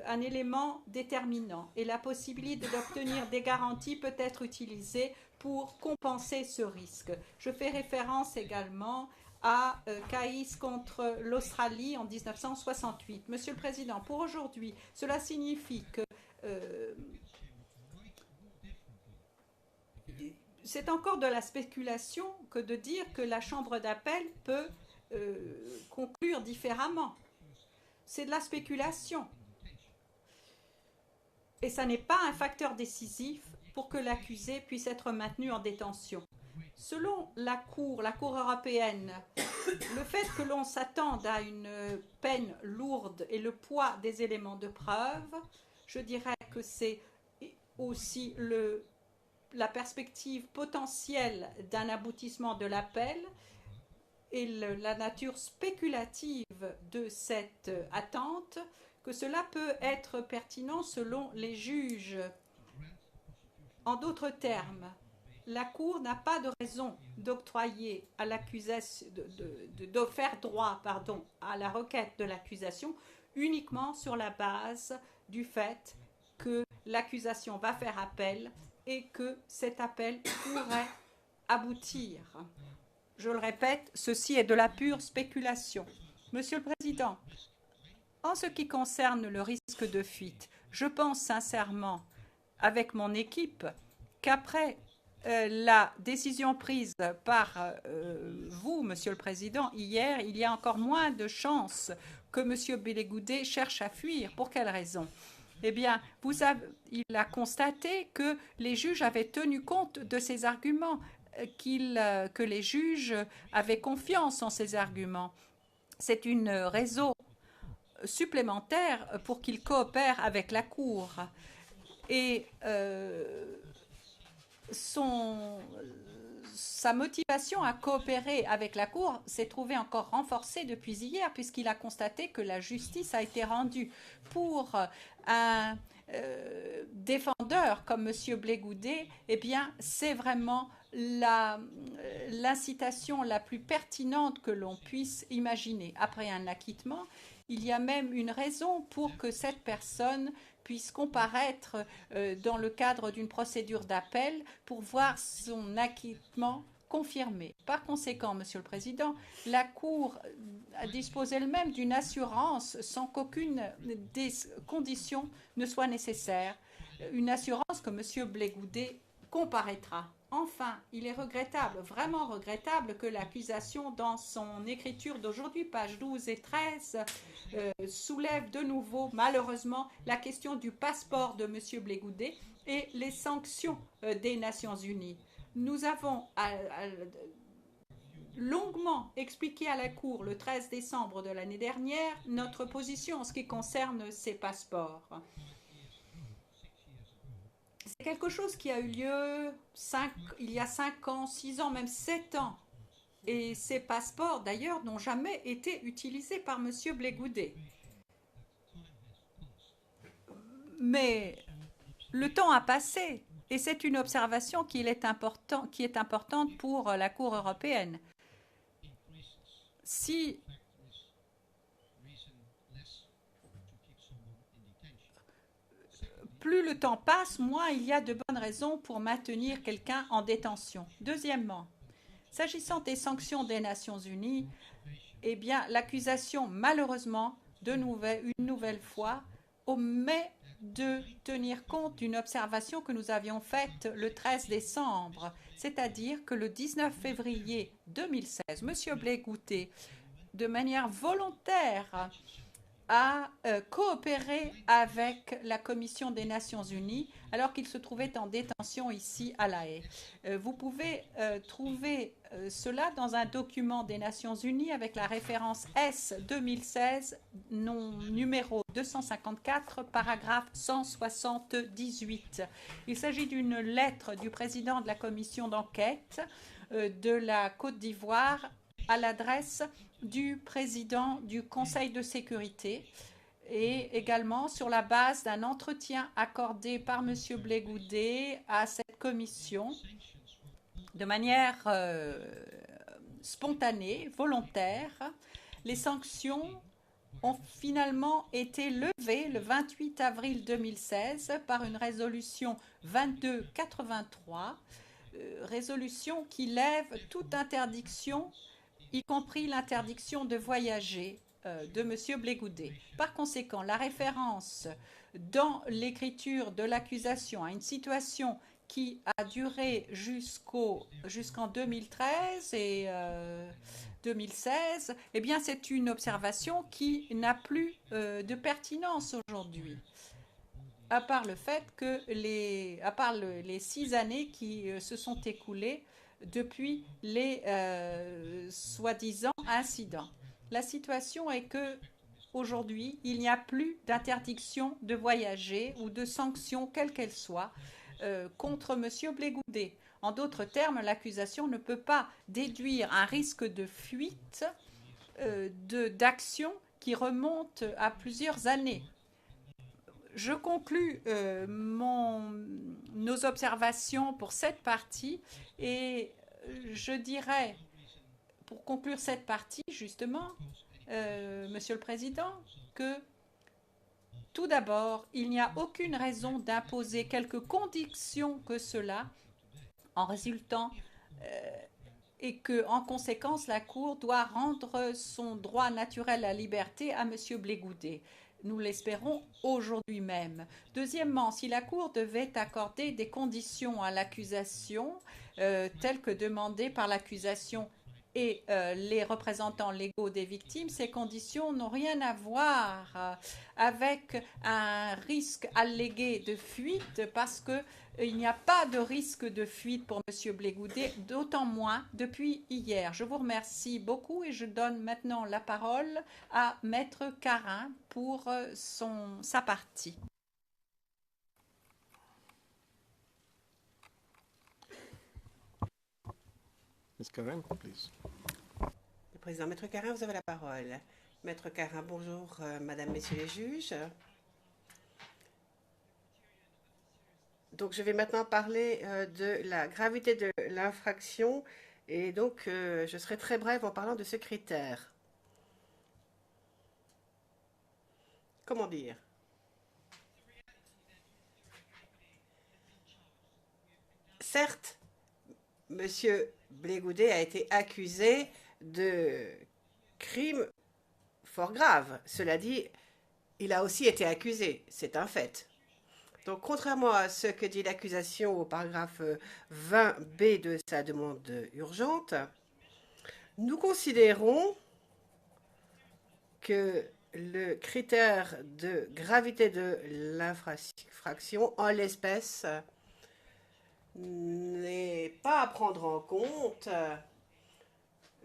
un élément déterminant et la possibilité d'obtenir des garanties peut être utilisée pour compenser ce risque. Je fais référence également à Caïs contre l'Australie en 1968. Monsieur le Président, pour aujourd'hui, cela signifie que c'est encore de la spéculation que de dire que la Chambre d'appel peut conclure différemment. C'est de la spéculation. Et ça n'est pas un facteur décisif pour que l'accusé puisse être maintenu en détention. Selon la Cour européenne, le fait que l'on s'attende à une peine lourde et le poids des éléments de preuve, je dirais que c'est aussi la perspective potentielle d'un aboutissement de l'appel et la nature spéculative de cette attente, que cela peut être pertinent selon les juges. En d'autres termes, la Cour n'a pas de raison d'octroyer à l'accusation, de faire droit, à la requête de l'accusation uniquement sur la base du fait que l'accusation va faire appel et que cet appel pourrait aboutir. Je le répète, ceci est de la pure spéculation. Monsieur le Président, en ce qui concerne le risque de fuite, je pense sincèrement, avec mon équipe, qu'après la décision prise par vous, Monsieur le Président, hier, il y a encore moins de chances que Monsieur Bellegoudé cherche à fuir. Pour quelle raison? Eh bien, il a constaté que les juges avaient tenu compte de ces arguments, que les juges avaient confiance en ces arguments. C'est une raison supplémentaire pour qu'il coopère avec la Cour. Et sa motivation à coopérer avec la Cour s'est trouvée encore renforcée depuis hier, puisqu'il a constaté que la justice a été rendue. Pour un défendeur comme M. Bellegoudé, eh bien, c'est vraiment l'incitation la plus pertinente que l'on puisse imaginer. Après un acquittement, il y a même une raison pour que cette personne puisse comparaître dans le cadre d'une procédure d'appel pour voir son acquittement confirmé. Par conséquent, Monsieur le Président, la Cour dispose elle-même d'une assurance sans qu'aucune des conditions ne soit nécessaire. Une assurance que M. Bellegoudé comparaîtra. Enfin, il est regrettable, vraiment regrettable, que l'accusation dans son écriture d'aujourd'hui, pages 12 et 13, soulève de nouveau, malheureusement, la question du passeport de M. Bellegoudé et les sanctions des Nations Unies. Nous avons longuement expliqué à la Cour le 13 décembre de l'année dernière notre position en ce qui concerne ces passeports. C'est quelque chose qui a eu lieu il y a 5 ans, 6 ans, même 7 ans. Et ces passeports, d'ailleurs, n'ont jamais été utilisés par M. Bellegoudé. Mais le temps a passé et c'est une observation qui est importante pour la Cour européenne. Si plus le temps passe, moins il y a de bonnes raisons pour maintenir quelqu'un en détention. Deuxièmement, s'agissant des sanctions des Nations Unies, eh bien, l'accusation, malheureusement, une nouvelle fois, omet de tenir compte d'une observation que nous avions faite le 13 décembre, c'est-à-dire que le 19 février 2016, M. Bellegoudé, de manière volontaire, a coopéré avec la Commission des Nations Unies alors qu'il se trouvait en détention ici à La Haye. Vous pouvez trouver cela dans un document des Nations Unies avec la référence S 2016, numéro 254, paragraphe 178. Il s'agit d'une lettre du président de la commission d'enquête de la Côte d'Ivoire à l'adresse du président du Conseil de sécurité et également sur la base d'un entretien accordé par M. Bellegoudé à cette commission de manière spontanée, volontaire. Les sanctions ont finalement été levées le 28 avril 2016 par une résolution 2283, résolution qui lève toute interdiction, y compris l'interdiction de voyager de M. Bellegoudé. Par conséquent, la référence dans l'écriture de l'accusation à une situation qui a duré jusqu'en 2013 et 2016, eh bien, c'est une observation qui n'a plus de pertinence aujourd'hui. À part le fait que les 6 années qui se sont écoulées depuis les soi-disant incidents. La situation est que aujourd'hui, il n'y a plus d'interdiction de voyager ou de sanctions, quelles qu'elles soient, contre M. Bellegoudé. En d'autres termes, l'accusation ne peut pas déduire un risque de fuite d'action qui remonte à plusieurs années. Je conclus nos observations pour cette partie et je dirais, pour conclure cette partie, justement, Monsieur le Président, que tout d'abord, il n'y a aucune raison d'imposer quelque condition que cela en résultant et que, en conséquence, la Cour doit rendre son droit naturel à la liberté à M. Blégoudet. Nous l'espérons aujourd'hui même. Deuxièmement, si la Cour devait accorder des conditions à l'accusation, telles que demandées par l'accusation et les représentants légaux des victimes, ces conditions n'ont rien à voir avec un risque allégué de fuite, parce qu'il n'y a pas de risque de fuite pour M. Blégoudet, d'autant moins depuis hier. Je vous remercie beaucoup et je donne maintenant la parole à Maître Carin pour sa partie. Ms. Carin, please. Le président, Maître Carin, vous avez la parole. Maître Carin, bonjour, Madame, Messieurs les juges. Donc, je vais maintenant parler de la gravité de l'infraction et donc je serai très brève en parlant de ce critère. Comment dire? Certes, Monsieur Blégoudet a été accusé de crimes fort graves. Cela dit, il a aussi été accusé, c'est un fait. Donc, contrairement à ce que dit l'accusation au paragraphe 20b de sa demande urgente, nous considérons que le critère de gravité de l'infraction, en l'espèce, n'est pas à prendre en compte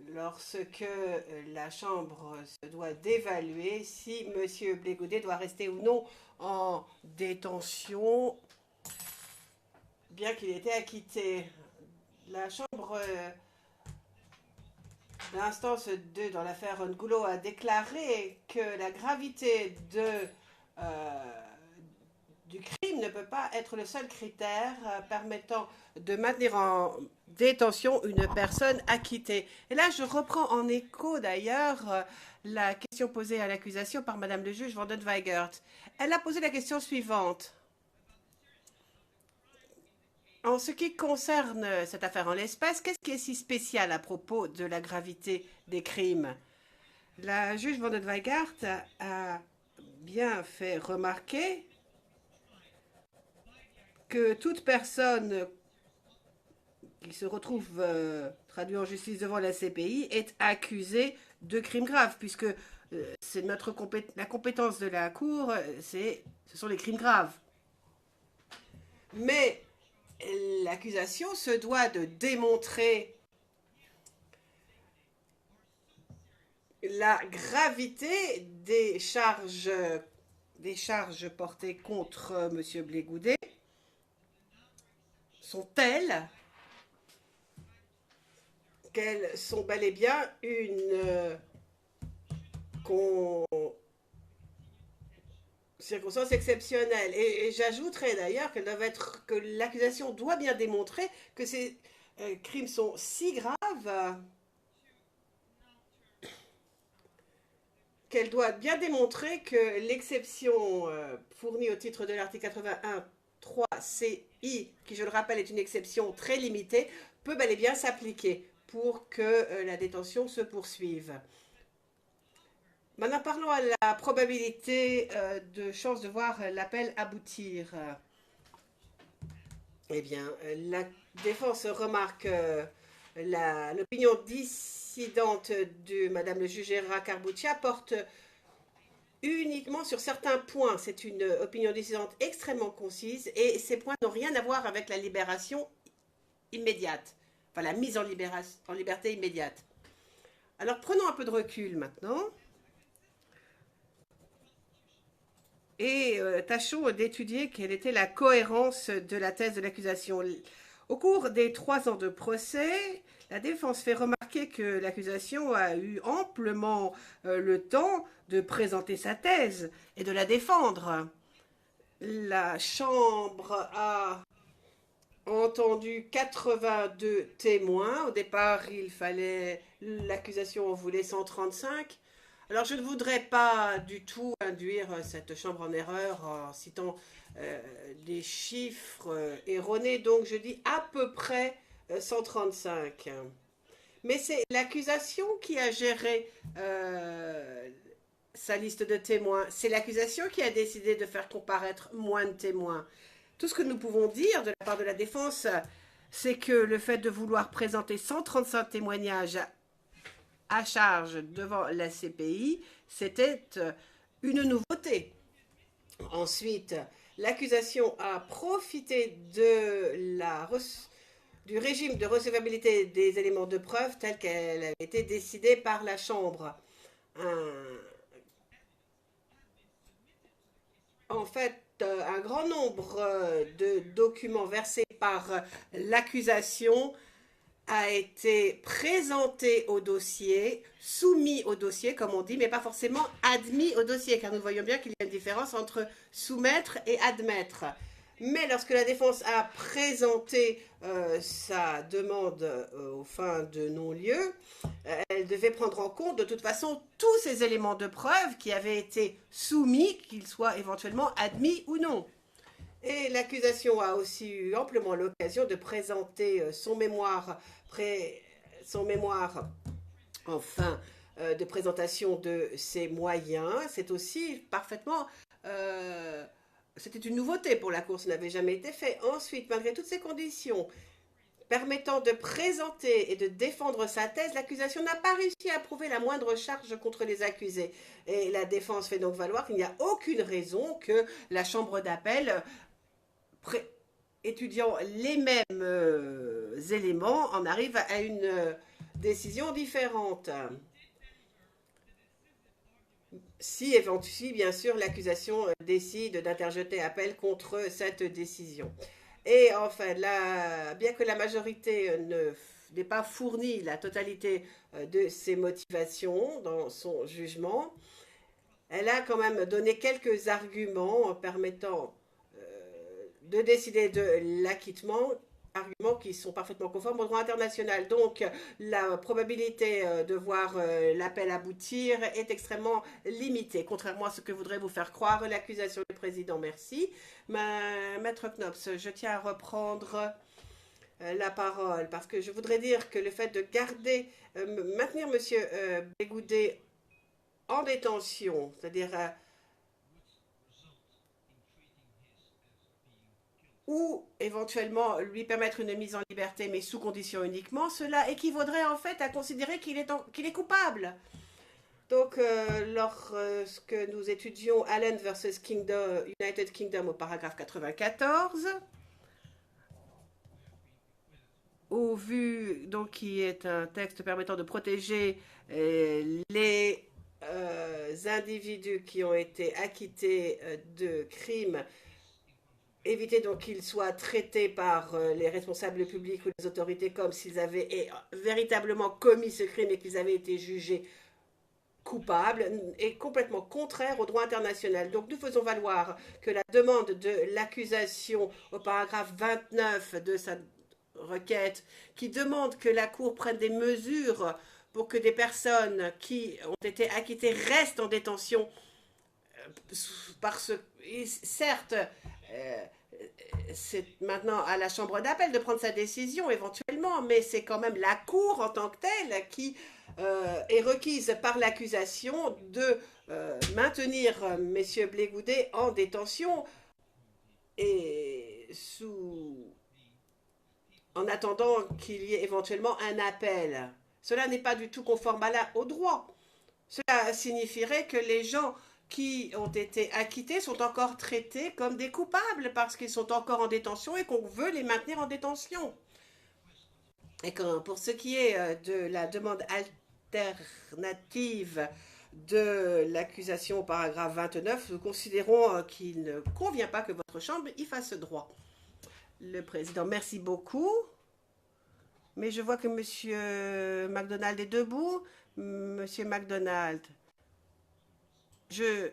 lorsque la Chambre se doit d'évaluer si M. Blégoudet doit rester ou non en détention, bien qu'il ait été acquitté. La Chambre d'instance 2 dans l'affaire Ngoulot a déclaré que la gravité du crime ne peut pas être le seul critère permettant de maintenir en détention une personne acquittée. Et là, je reprends en écho d'ailleurs la question posée à l'accusation par Madame le juge Vandenweigert. Elle a posé la question suivante. En ce qui concerne cette affaire en l'espèce, qu'est-ce qui est si spécial à propos de la gravité des crimes? La juge Vandenweigert a bien fait remarquer que toute personne qui se retrouve traduite en justice devant la CPI est accusée de crimes graves, puisque c'est la compétence de la Cour, ce sont les crimes graves. Mais l'accusation se doit de démontrer la gravité des charges portées contre M. Blégoudet sont telles qu'elles sont bel et bien une circonstance exceptionnelle. Et j'ajouterais d'ailleurs que l'accusation doit bien démontrer que ces crimes sont si graves qu'elle doit bien démontrer que l'exception fournie au titre de l'article 81.3 CI, qui je le rappelle est une exception très limitée, peut bel et bien s'appliquer pour que la détention se poursuive. Maintenant, parlons à la probabilité de chance de voir l'appel aboutir. Eh bien, la défense remarque l'opinion dissidente de Madame le juge Herrera Carbuccia porte uniquement sur certains points. C'est une opinion dissidente extrêmement concise et ces points n'ont rien à voir avec la libération immédiate, enfin la mise en liberté immédiate. Alors prenons un peu de recul maintenant et tâchons d'étudier quelle était la cohérence de la thèse de l'accusation. Au cours des 3 ans de procès, la défense fait remarquer que l'accusation a eu amplement le temps de présenter sa thèse et de la défendre. La Chambre a entendu 82 témoins. Au départ, l'accusation en voulait 135. Alors, je ne voudrais pas du tout induire cette Chambre en erreur en citant des chiffres erronés. Donc, je dis à peu près 135. Mais c'est l'accusation qui a géré sa liste de témoins. C'est l'accusation qui a décidé de faire comparaître moins de témoins. Tout ce que nous pouvons dire de la part de la défense, c'est que le fait de vouloir présenter 135 témoignages à charge devant la CPI, c'était une nouveauté. Ensuite, l'accusation a profité du régime de recevabilité des éléments de preuve tel qu'elle avait été décidée par la Chambre. En fait, un grand nombre de documents versés par l'accusation a été présenté au dossier, soumis au dossier, comme on dit, mais pas forcément admis au dossier, car nous voyons bien qu'il y a une différence entre soumettre et admettre. Mais lorsque la défense a présenté sa demande aux fins de non-lieu, elle devait prendre en compte de toute façon tous ces éléments de preuve qui avaient été soumis, qu'ils soient éventuellement admis ou non. Et l'accusation a aussi eu amplement l'occasion de présenter son mémoire en fin de présentation de ses moyens. C'est aussi parfaitement... c'était une nouveauté pour la Cour, ça n'avait jamais été fait. Ensuite, malgré toutes ces conditions permettant de présenter et de défendre sa thèse, l'accusation n'a pas réussi à prouver la moindre charge contre les accusés. Et la défense fait donc valoir qu'il n'y a aucune raison que la Chambre d'appel, étudiant les mêmes éléments, en arrive à une décision différente. Si bien sûr, l'accusation décide d'interjeter appel contre cette décision. Et enfin, bien que la majorité n'ait pas fourni la totalité de ses motivations dans son jugement, elle a quand même donné quelques arguments permettant de décider de l'acquittement, arguments qui sont parfaitement conformes au droit international. Donc, la probabilité de voir l'appel aboutir est extrêmement limitée, contrairement à ce que voudrait vous faire croire l'accusation du président. Merci. Maître Knops, je tiens à reprendre la parole, parce que je voudrais dire que le fait de maintenir M. Bégoudet en détention, c'est-à-dire ou éventuellement lui permettre une mise en liberté, mais sous condition uniquement, cela équivaudrait en fait à considérer qu'il est coupable. Donc, lorsque nous étudions Allen versus United Kingdom au paragraphe 94, au vu, donc, qui est un texte permettant de protéger les individus qui ont été acquittés de crimes, éviter donc qu'ils soient traités par les responsables publics ou les autorités comme s'ils avaient véritablement commis ce crime et qu'ils avaient été jugés coupables, est complètement contraire au droit international. Donc nous faisons valoir que la demande de l'accusation au paragraphe 29 de sa requête, qui demande que la Cour prenne des mesures pour que des personnes qui ont été acquittées restent en détention, certes, c'est maintenant à la Chambre d'appel de prendre sa décision éventuellement, mais c'est quand même la Cour en tant que telle qui est requise par l'accusation de maintenir M. Bégoudet en détention et en attendant qu'il y ait éventuellement un appel. Cela n'est pas du tout conforme au droit. Cela signifierait que les gens qui ont été acquittés sont encore traités comme des coupables parce qu'ils sont encore en détention et qu'on veut les maintenir en détention. Et pour ce qui est de la demande alternative de l'accusation au paragraphe 29, nous considérons qu'il ne convient pas que votre Chambre y fasse droit. Le président, merci beaucoup. Mais je vois que M. MacDonald est debout. M. MacDonald, je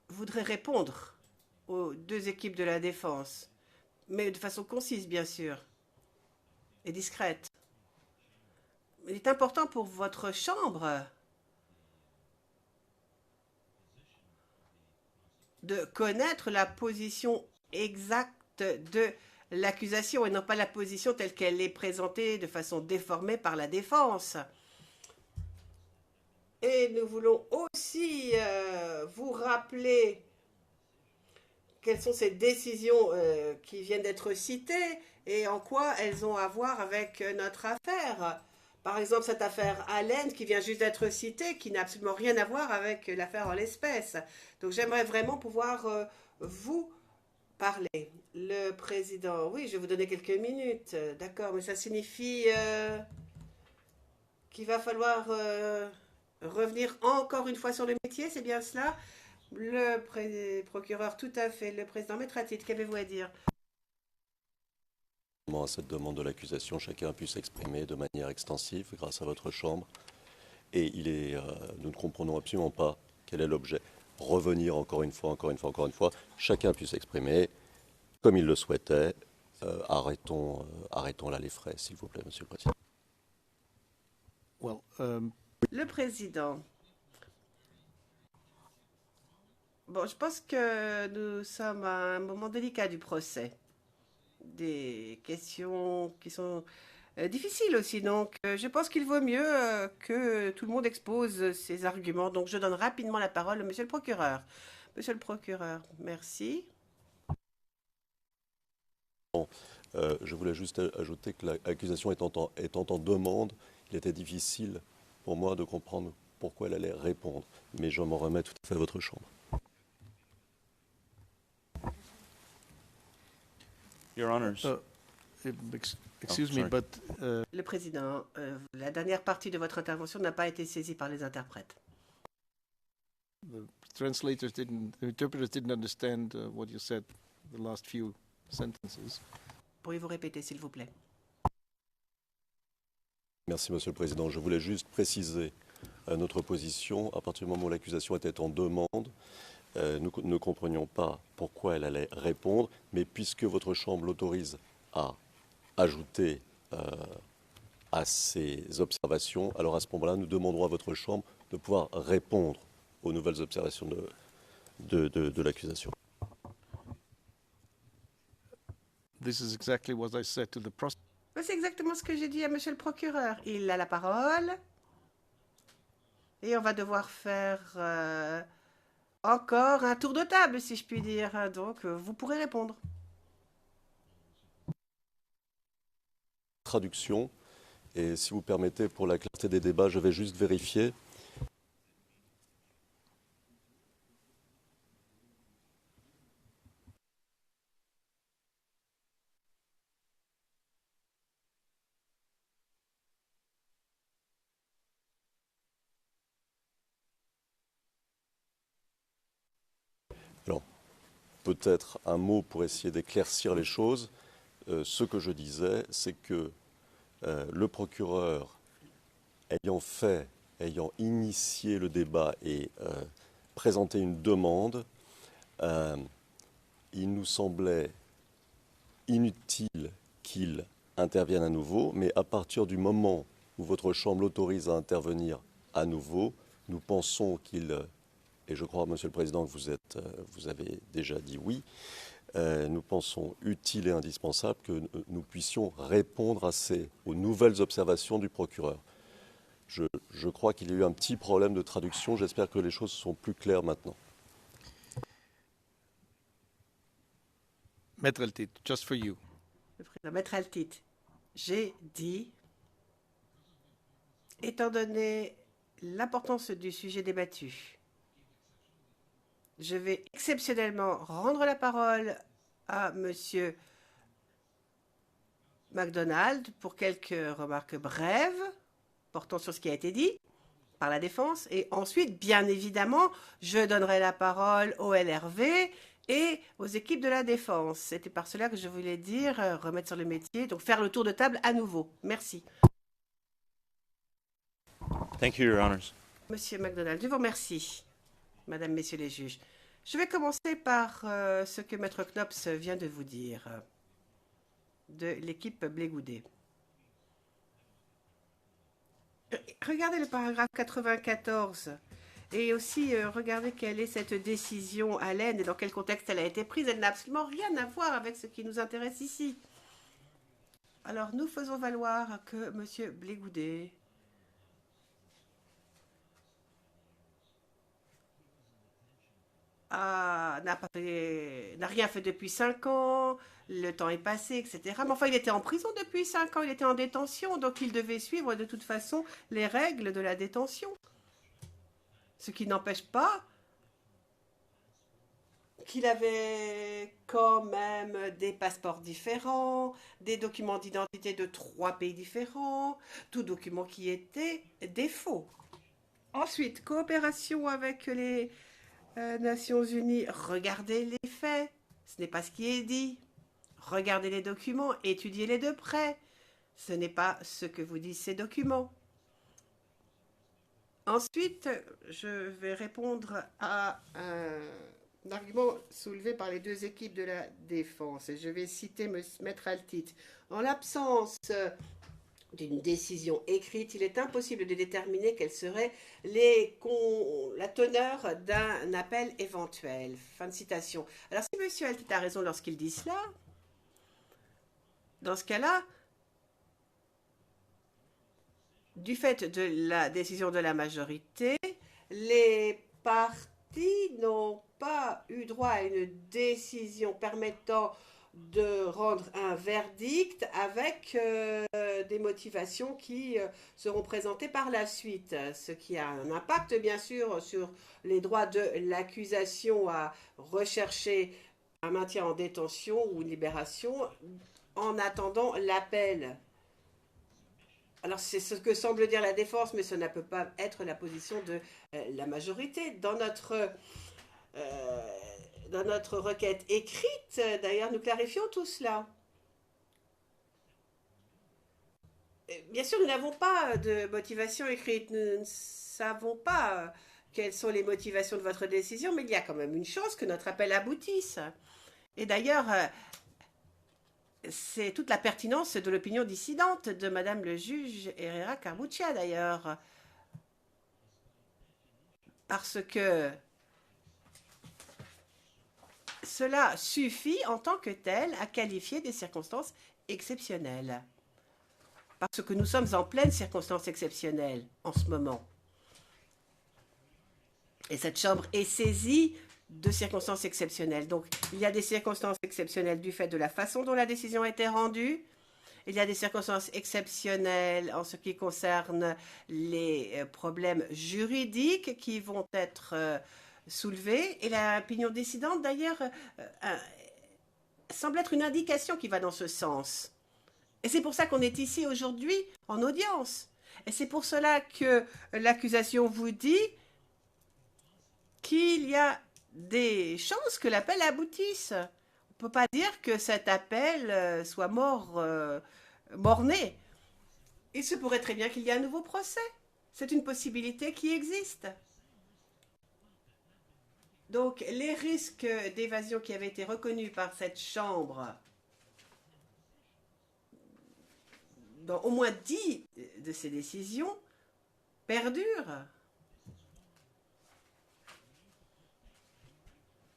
voudrais répondre aux deux équipes de la défense, mais de façon concise, bien sûr, et discrète. Il est important pour votre Chambre de connaître la position exacte de l'accusation et non pas la position telle qu'elle est présentée de façon déformée par la défense. Et nous voulons aussi vous rappeler quelles sont ces décisions qui viennent d'être citées et en quoi elles ont à voir avec notre affaire. Par exemple, cette affaire Allen qui vient juste d'être citée, qui n'a absolument rien à voir avec l'affaire en l'espèce. Donc j'aimerais vraiment pouvoir vous parler. Le président, oui, je vais vous donner quelques minutes, d'accord, mais ça signifie qu'il va falloir revenir encore une fois sur le métier, c'est bien cela? Le procureur, tout à fait. Le président Maître-Atit, qu'avez-vous à dire? À cette demande de l'accusation, chacun a pu s'exprimer de manière extensive grâce à votre chambre. Et nous ne comprenons absolument pas quel est l'objet. Revenir encore une fois. Chacun a pu s'exprimer comme il le souhaitait. Arrêtons là les frais, s'il vous plaît, Monsieur le Président. Well, Le président. Bon, je pense que nous sommes à un moment délicat du procès. Des questions qui sont difficiles aussi. Donc, je pense qu'il vaut mieux que tout le monde expose ses arguments. Donc, je donne rapidement la parole à Monsieur le procureur. Monsieur le procureur, merci. Je voulais juste ajouter que l'accusation étant en demande, il était difficile pour moi de comprendre pourquoi elle allait répondre. Mais je m'en remets tout à fait à votre chambre. Your Honors. excuse me, sorry. but Le président, la dernière partie de votre intervention n'a pas été saisie par les interprètes. the interpreters didn't understand what you said, the last few sentences. Pourriez-vous répéter, s'il vous plaît? Merci, Monsieur le Président. Je voulais juste préciser notre position. À partir du moment où l'accusation était en demande, nous ne comprenions pas pourquoi elle allait répondre, mais puisque votre Chambre l'autorise à ajouter à ces observations, alors à ce moment-là, nous demanderons à votre Chambre de pouvoir répondre aux nouvelles observations de l'accusation. This is exactly what I said to the prosecutor. C'est exactement ce que j'ai dit à Monsieur le procureur. Il a la parole. Et on va devoir faire encore un tour de table, si je puis dire. Donc, vous pourrez répondre. Traduction, et si vous permettez, pour la clarté des débats, je vais juste vérifier. Alors, peut-être un mot pour essayer d'éclaircir les choses. Ce que je disais, c'est que le procureur, ayant initié le débat et présenté une demande, il nous semblait inutile qu'il intervienne à nouveau, mais à partir du moment où votre Chambre l'autorise à intervenir à nouveau, nous pensons et je crois, Monsieur le Président, que vous avez déjà dit oui, nous pensons utile et indispensable que nous puissions répondre aux nouvelles observations du procureur. Je crois qu'il y a eu un petit problème de traduction. J'espère que les choses sont plus claires maintenant. Maître Altit, just for you. Le président Maître-Altit, j'ai dit, étant donné l'importance du sujet débattu, je vais exceptionnellement rendre la parole à Monsieur MacDonald pour quelques remarques brèves portant sur ce qui a été dit par la défense. Et ensuite, bien évidemment, je donnerai la parole au LRV et aux équipes de la défense. C'était par cela que je voulais dire remettre sur le métier, donc faire le tour de table à nouveau. Merci. Thank you, Your Honors. Monsieur MacDonald, je vous remercie. Madame, Messieurs les juges. Je vais commencer par ce que Maître Knops vient de vous dire de l'équipe Blégoudet. Regardez le paragraphe 94 Et aussi, regardez quelle est cette décision Allen et dans quel contexte elle a été prise. Elle n'a absolument rien à voir avec ce qui nous intéresse ici. Alors, nous faisons valoir que M. Blégoudet n'a rien fait depuis 5 ans, le temps est passé, etc. Mais enfin, il était en prison depuis 5 ans, il était en détention, donc il devait suivre de toute façon les règles de la détention. Ce qui n'empêche pas qu'il avait quand même des passeports différents, des documents d'identité de 3 pays différents, tout document qui était des faux. Ensuite, coopération avec les Nations Unies, regardez les faits, ce n'est pas ce qui est dit. Regardez les documents, étudiez-les de près. Ce n'est pas ce que vous disent ces documents. Ensuite, je vais répondre à un argument soulevé par les deux équipes de la défense. Et je vais citer Maître Altit. En l'absence d'une décision écrite, il est impossible de déterminer quelle serait la teneur d'un appel éventuel. Fin de citation. Alors, si M. Altit a raison lorsqu'il dit cela, dans ce cas-là, du fait de la décision de la majorité, les partis n'ont pas eu droit à une décision permettant de rendre un verdict avec des motivations qui seront présentées par la suite, ce qui a un impact bien sûr sur les droits de l'accusation à rechercher un maintien en détention ou une libération en attendant l'appel. Alors c'est ce que semble dire la défense, mais ce ne peut pas être la position de la majorité. Dans notre requête écrite, d'ailleurs, nous clarifions tout cela. Bien sûr, nous n'avons pas de motivation écrite, nous ne savons pas quelles sont les motivations de votre décision, mais il y a quand même une chance que notre appel aboutisse. Et d'ailleurs, c'est toute la pertinence de l'opinion dissidente de Madame le juge Herrera Carbuccia, d'ailleurs. Parce que cela suffit en tant que tel à qualifier des circonstances exceptionnelles. Parce que nous sommes en pleine circonstance exceptionnelle en ce moment. Et cette chambre est saisie de circonstances exceptionnelles. Donc, il y a des circonstances exceptionnelles du fait de la façon dont la décision a été rendue. Il y a des circonstances exceptionnelles en ce qui concerne les problèmes juridiques qui vont être soulevés. Et l'opinion dissidente, d'ailleurs, semble être une indication qui va dans ce sens. Et c'est pour ça qu'on est ici aujourd'hui en audience. Et c'est pour cela que l'accusation vous dit qu'il y a des chances que l'appel aboutisse. On ne peut pas dire que cet appel soit mort-né. Il se pourrait très bien qu'il y ait un nouveau procès. C'est une possibilité qui existe. Donc, les risques d'évasion qui avaient été reconnus par cette Chambre, dans au moins 10 de ces décisions, perdurent.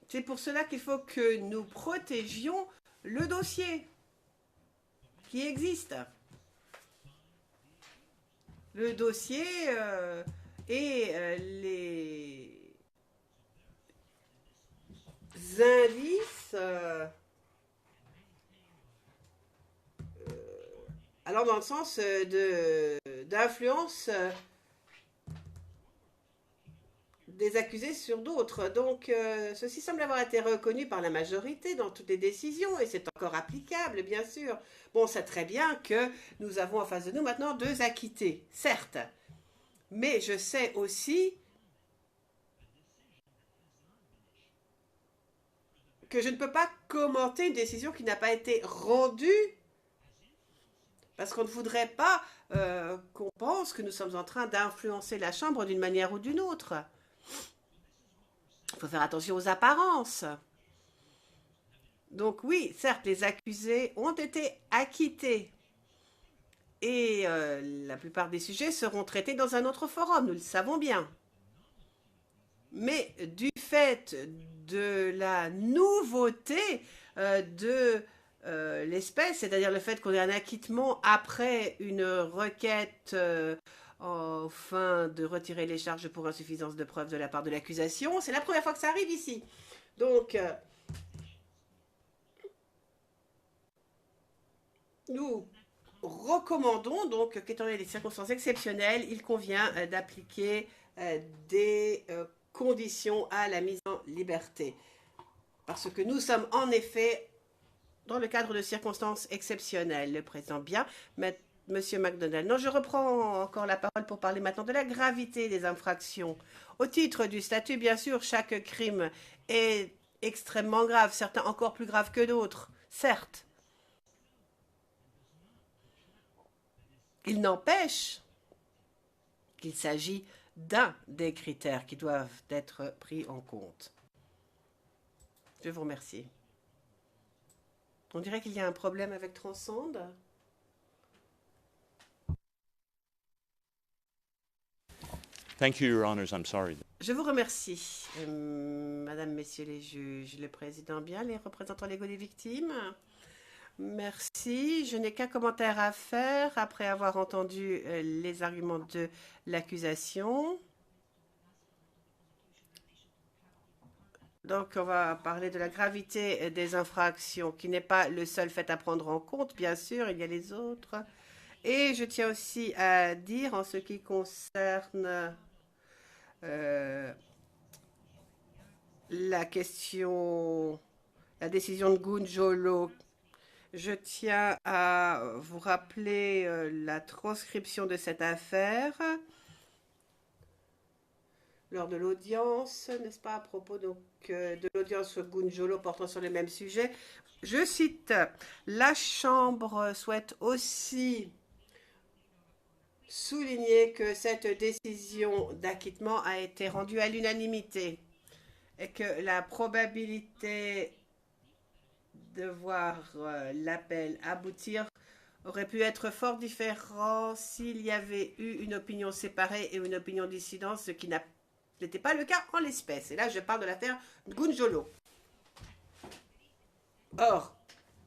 C'est pour cela qu'il faut que nous protégions le dossier qui existe. Le dossier et les indices allant dans le sens d'influence des accusés sur d'autres. Donc, ceci semble avoir été reconnu par la majorité dans toutes les décisions, et c'est encore applicable, bien sûr. Bon, c'est très bien que nous avons en face de nous maintenant 2 acquittés, certes. Mais je sais aussi que je ne peux pas commenter une décision qui n'a pas été rendue, parce qu'on ne voudrait pas qu'on pense que nous sommes en train d'influencer la Chambre d'une manière ou d'une autre. Il faut faire attention aux apparences. Donc oui, certes, les accusés ont été acquittés. Et la plupart des sujets seront traités dans un autre forum, nous le savons bien. Mais du fait de la nouveauté de l'espèce, c'est-à-dire le fait qu'on ait un acquittement après une requête afin de retirer les charges pour insuffisance de preuve de la part de l'accusation, c'est la première fois que ça arrive ici. Donc, nous recommandons donc qu'étant donné les circonstances exceptionnelles, il convient d'appliquer des conditions à la mise en liberté. Parce que nous sommes en effet dans le cadre de circonstances exceptionnelles. Le président bien, Monsieur McDonald. Non, je reprends encore la parole pour parler maintenant de la gravité des infractions. Au titre du statut, bien sûr, chaque crime est extrêmement grave, certains encore plus graves que d'autres, certes. Il n'empêche qu'il s'agit d'un des critères qui doivent être pris en compte. Je vous remercie. On dirait qu'il y a un problème avec Transcend. Thank you, Your Honors. I'm sorry. Je vous remercie, Madame, Messieurs les juges, le président bien, les représentants légaux des victimes. Merci. Je n'ai qu'un commentaire à faire après avoir entendu les arguments de l'accusation. Donc, on va parler de la gravité des infractions, qui n'est pas le seul fait à prendre en compte, bien sûr, il y a les autres. Et je tiens aussi à dire, en ce qui concerne la question, la décision de Gunjolo, je tiens à vous rappeler la transcription de cette affaire lors de l'audience, n'est-ce pas, à propos donc, de l'audience Gunjolo portant sur le même sujet. Je cite, « La Chambre souhaite aussi souligner que cette décision d'acquittement a été rendue à l'unanimité et que la probabilité de voir l'appel aboutir aurait pu être fort différent s'il y avait eu une opinion séparée et une opinion dissidente, ce qui n'était pas le cas en l'espèce. Et là, je parle de l'affaire Gunjolo. Or,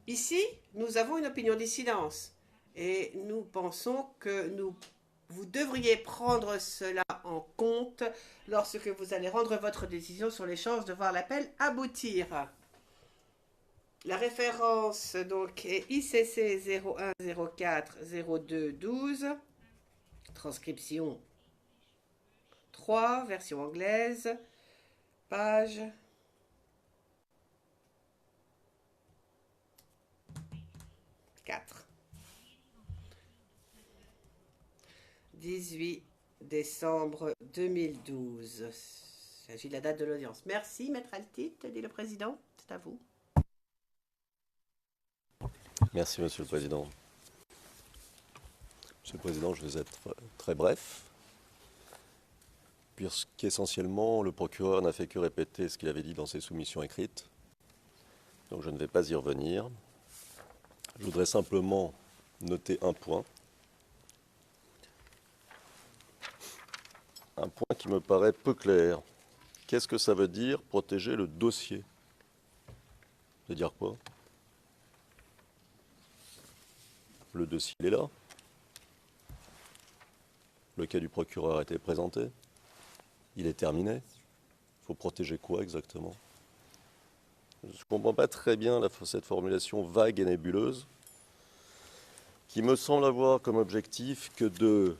ici, nous avons une opinion dissidence et nous pensons que vous devriez prendre cela en compte lorsque vous allez rendre votre décision sur les chances de voir l'appel aboutir. La référence donc est ICC 01040212, transcription 3, version anglaise, page 4. 18 décembre 2012. Il s'agit de la date de l'audience. Merci, Maître Altit, dit le président. C'est à vous. Merci, Monsieur le Président. Monsieur le Président, je vais être très bref, puisqu'essentiellement, le procureur n'a fait que répéter ce qu'il avait dit dans ses soumissions écrites. Donc je ne vais pas y revenir. Je voudrais simplement noter un point. Un point qui me paraît peu clair. Qu'est-ce que ça veut dire protéger le dossier? Ça veut dire quoi? Le dossier il est là. Le cas du procureur a été présenté. Il est terminé. Il faut protéger quoi exactement? Je ne comprends pas très bien cette formulation vague et nébuleuse qui me semble avoir comme objectif que de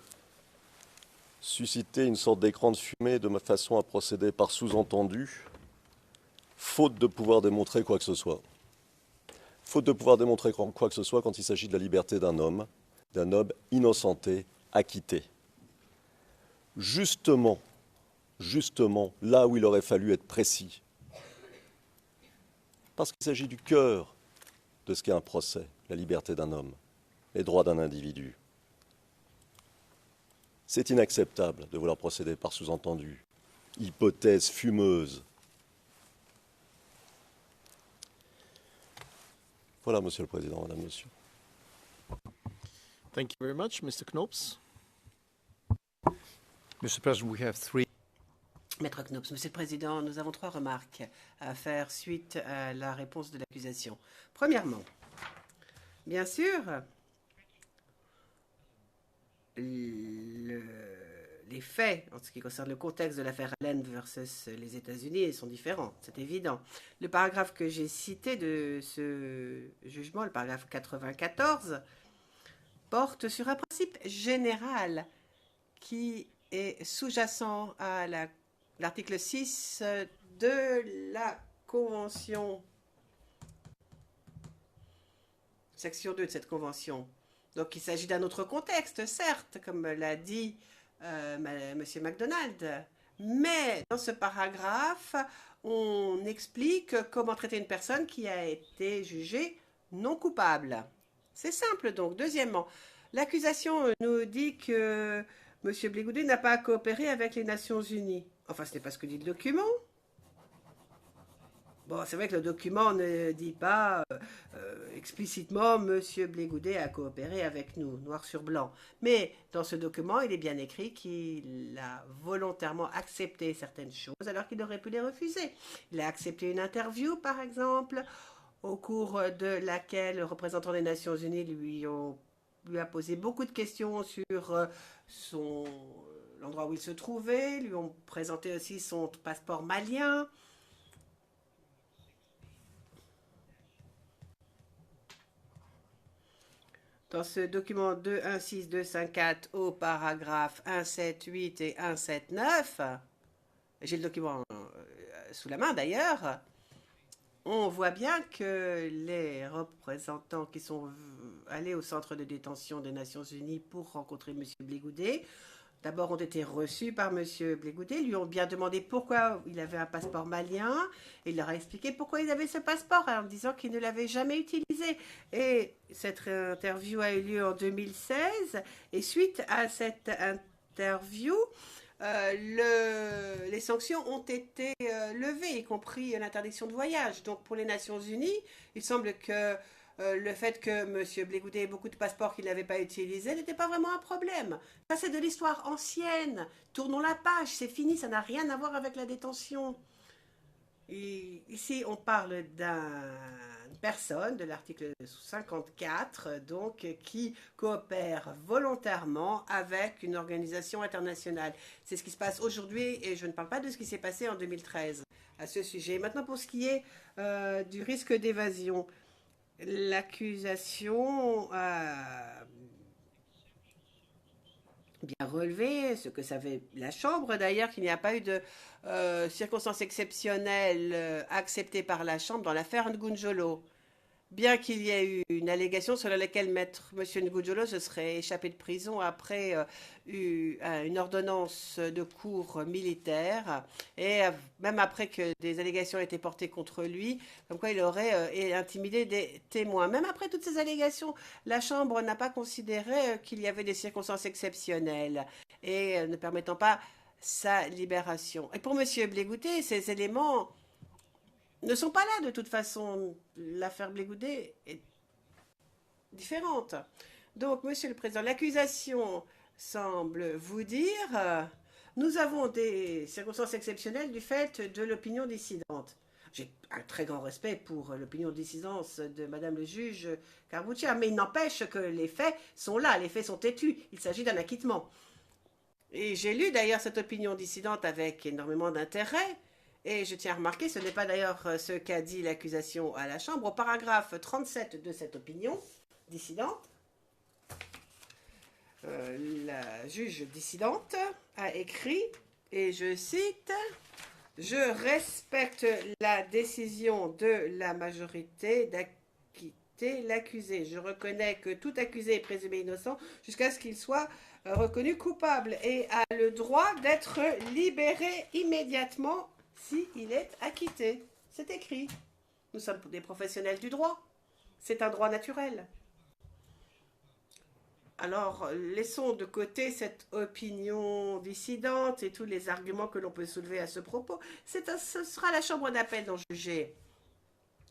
susciter une sorte d'écran de fumée de ma façon à procéder par sous-entendu, faute de pouvoir démontrer quoi que ce soit. Faute de pouvoir démontrer quoi que ce soit quand il s'agit de la liberté d'un homme innocenté, acquitté. Justement, là où il aurait fallu être précis, parce qu'il s'agit du cœur de ce qu'est un procès, la liberté d'un homme, les droits d'un individu. C'est inacceptable de vouloir procéder par sous-entendu, hypothèse fumeuse. Voilà, Monsieur le Président, Madame, Monsieur. Thank you very much. Mr. Knops. Mr. President, we have three. Maître Knops, Monsieur le Président, nous avons 3 remarques à faire suite à la réponse de l'accusation. Premièrement, bien sûr, les faits en ce qui concerne le contexte de l'affaire Allen versus les États-Unis sont différents, c'est évident. Le paragraphe que j'ai cité de ce jugement, le paragraphe 94, porte sur un principe général qui est sous-jacent à l'article 6 de la Convention, section 2 de cette Convention. Donc il s'agit d'un autre contexte, certes, comme l'a dit M. MacDonald, mais dans ce paragraphe, on explique comment traiter une personne qui a été jugée non coupable. C'est simple donc. Deuxièmement, l'accusation nous dit que M. Blégoudet n'a pas coopéré avec les Nations Unies. Enfin, ce n'est pas ce que dit le document. Bon, c'est vrai que le document ne dit pas explicitement « Monsieur Blégoudet a coopéré avec nous », noir sur blanc. Mais dans ce document, il est bien écrit qu'il a volontairement accepté certaines choses alors qu'il aurait pu les refuser. Il a accepté une interview, par exemple, au cours de laquelle le représentant des Nations Unies lui a posé beaucoup de questions sur l'endroit où il se trouvait, lui ont présenté aussi son passeport malien. Dans ce document 216-254 au paragraphe 178 et 179, j'ai le document sous la main d'ailleurs, on voit bien que les représentants qui sont allés au centre de détention des Nations Unies pour rencontrer M. Blégoudet, d'abord ont été reçus par M. Blégoudet, lui ont bien demandé pourquoi il avait un passeport malien, et il leur a expliqué pourquoi il avait ce passeport, en disant qu'il ne l'avait jamais utilisé. Et cette interview a eu lieu en 2016, et suite à cette interview, les sanctions ont été levées, y compris l'interdiction de voyage. Donc pour les Nations Unies, il semble que le fait que M. Blégoudet ait beaucoup de passeports qu'il n'avait pas utilisés n'était pas vraiment un problème. Ça, c'est de l'histoire ancienne. Tournons la page, c'est fini, ça n'a rien à voir avec la détention. Et ici, on parle d'une personne de l'article 54, donc, qui coopère volontairement avec une organisation internationale. C'est ce qui se passe aujourd'hui, et je ne parle pas de ce qui s'est passé en 2013 à ce sujet. Maintenant, pour ce qui est du risque d'évasion, l'accusation a bien relevé ce que savait la Chambre, d'ailleurs, qu'il n'y a pas eu de circonstances exceptionnelles acceptées par la Chambre dans l'affaire Ngunjolo. Bien qu'il y ait eu une allégation selon laquelle M. Ngunjolo se serait échappé de prison après une ordonnance de cour militaire, et même après que des allégations aient été portées contre lui, comme quoi il aurait intimidé des témoins. Même après toutes ces allégations, la Chambre n'a pas considéré qu'il y avait des circonstances exceptionnelles et ne permettant pas sa libération. Et pour M. Blégoudet, ces éléments ne sont pas là de toute façon. L'affaire Blégoudet est différente. Donc, Monsieur le Président, l'accusation semble vous dire nous avons des circonstances exceptionnelles du fait de l'opinion dissidente. J'ai un très grand respect pour l'opinion dissidente de Madame le juge Carbuccia, mais il n'empêche que les faits sont là, les faits sont têtus. Il s'agit d'un acquittement. Et j'ai lu d'ailleurs cette opinion dissidente avec énormément d'intérêt. Et je tiens à remarquer, ce n'est pas d'ailleurs ce qu'a dit l'accusation à la Chambre. Au paragraphe 37 de cette opinion dissidente, la juge dissidente a écrit, et je cite, « Je respecte la décision de la majorité d'acquitter l'accusé. Je reconnais que tout accusé est présumé innocent jusqu'à ce qu'il soit reconnu coupable et a le droit d'être libéré immédiatement s'il est acquitté. » C'est écrit. Nous sommes des professionnels du droit. C'est un droit naturel. Alors, laissons de côté cette opinion dissidente et tous les arguments que l'on peut soulever à ce propos. Ce sera la chambre d'appel d'en juger.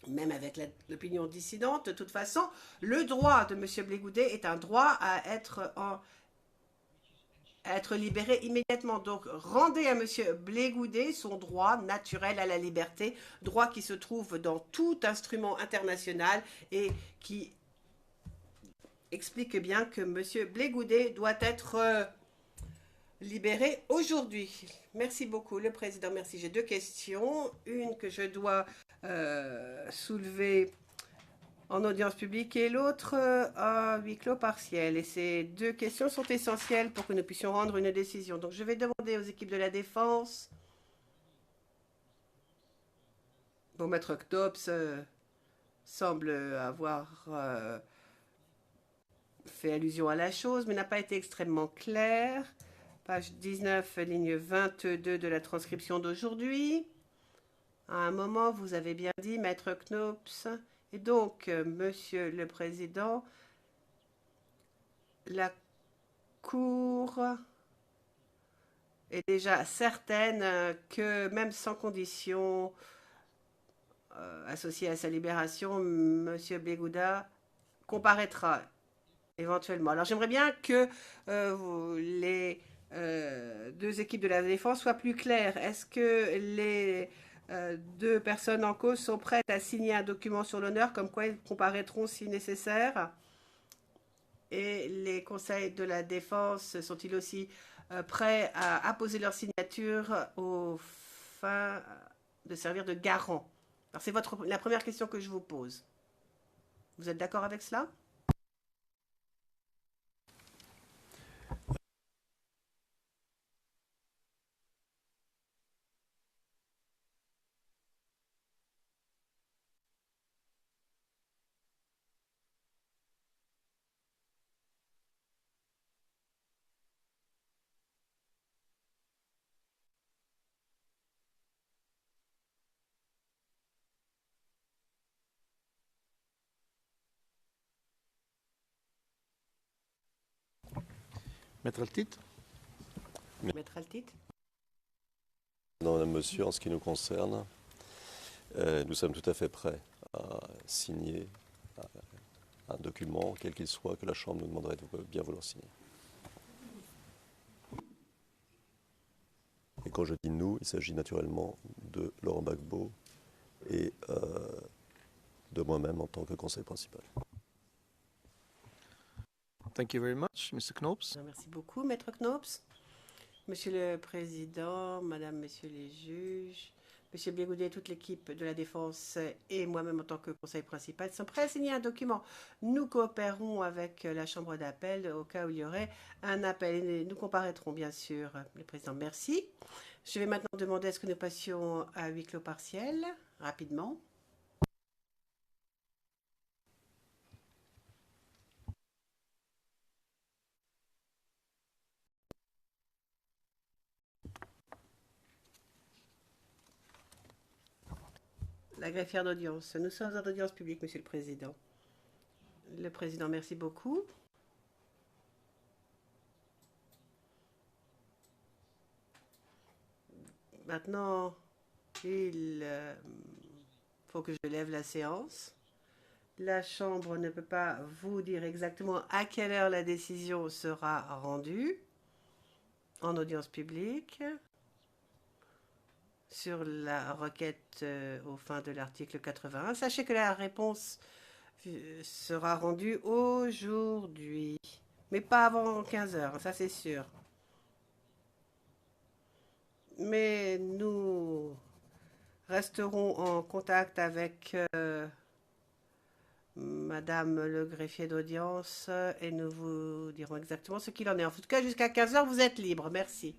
Même avec l'opinion dissidente, de toute façon, le droit de M. Blégoudet est un droit à être être libéré immédiatement. Donc, rendez à M. Blégoudet son droit naturel à la liberté, droit qui se trouve dans tout instrument international et qui explique bien que M. Blégoudet doit être libéré aujourd'hui. Merci beaucoup, le Président. Merci. J'ai deux questions. Une que je dois soulever en audience publique et l'autre à huis clos partiel. Et ces deux questions sont essentielles pour que nous puissions rendre une décision. Donc, je vais demander aux équipes de la défense. Bon, Maître Knops semble avoir fait allusion à la chose, mais n'a pas été extrêmement clair. Page 19, ligne 22 de la transcription d'aujourd'hui. À un moment, vous avez bien dit, Maître Knops. Et donc, Monsieur le Président, la Cour est déjà certaine que même sans condition associée à sa libération, Monsieur Blégoudet comparaîtra éventuellement. Alors, j'aimerais bien que les deux équipes de la défense soient plus claires. Est-ce que les deux personnes en cause sont prêtes à signer un document sur l'honneur comme quoi ils comparaîtront si nécessaire? Et les conseils de la défense sont-ils aussi prêts à apposer leur signature aux fins de servir de garant? Alors, c'est la première question que je vous pose. Vous êtes d'accord avec cela? Maître Altit? Maître Altit? Non, Madame, Monsieur, en ce qui nous concerne, nous sommes tout à fait prêts à signer un document, quel qu'il soit, que la Chambre nous demanderait de bien vouloir signer. Et quand je dis nous, il s'agit naturellement de Laurent Gbagbo et de moi-même en tant que conseiller principal. Thank you very much, Mr. Knops. Merci beaucoup, Maître Knops. Monsieur le Président, Madame, Messieurs les juges, Monsieur Blégoudet, toute l'équipe de la défense et moi-même en tant que conseil principal sont prêts à signer un document. Nous coopérerons avec la Chambre d'appel au cas où il y aurait un appel. Et nous comparaîtrons, bien sûr, le Président. Merci. Je vais maintenant demander à ce que nous passions à huis clos partiel, rapidement. La greffière d'audience. Nous sommes en audience publique, Monsieur le Président. Le Président, merci beaucoup. Maintenant, il faut que je lève la séance. La Chambre ne peut pas vous dire exactement à quelle heure la décision sera rendue en audience publique sur la requête aux fins de l'article 81. Sachez que la réponse sera rendue aujourd'hui, mais pas avant 15 heures, ça c'est sûr. Mais nous resterons en contact avec Madame le greffier d'audience et nous vous dirons exactement ce qu'il en est. En tout cas, jusqu'à 15 heures, vous êtes libre. Merci.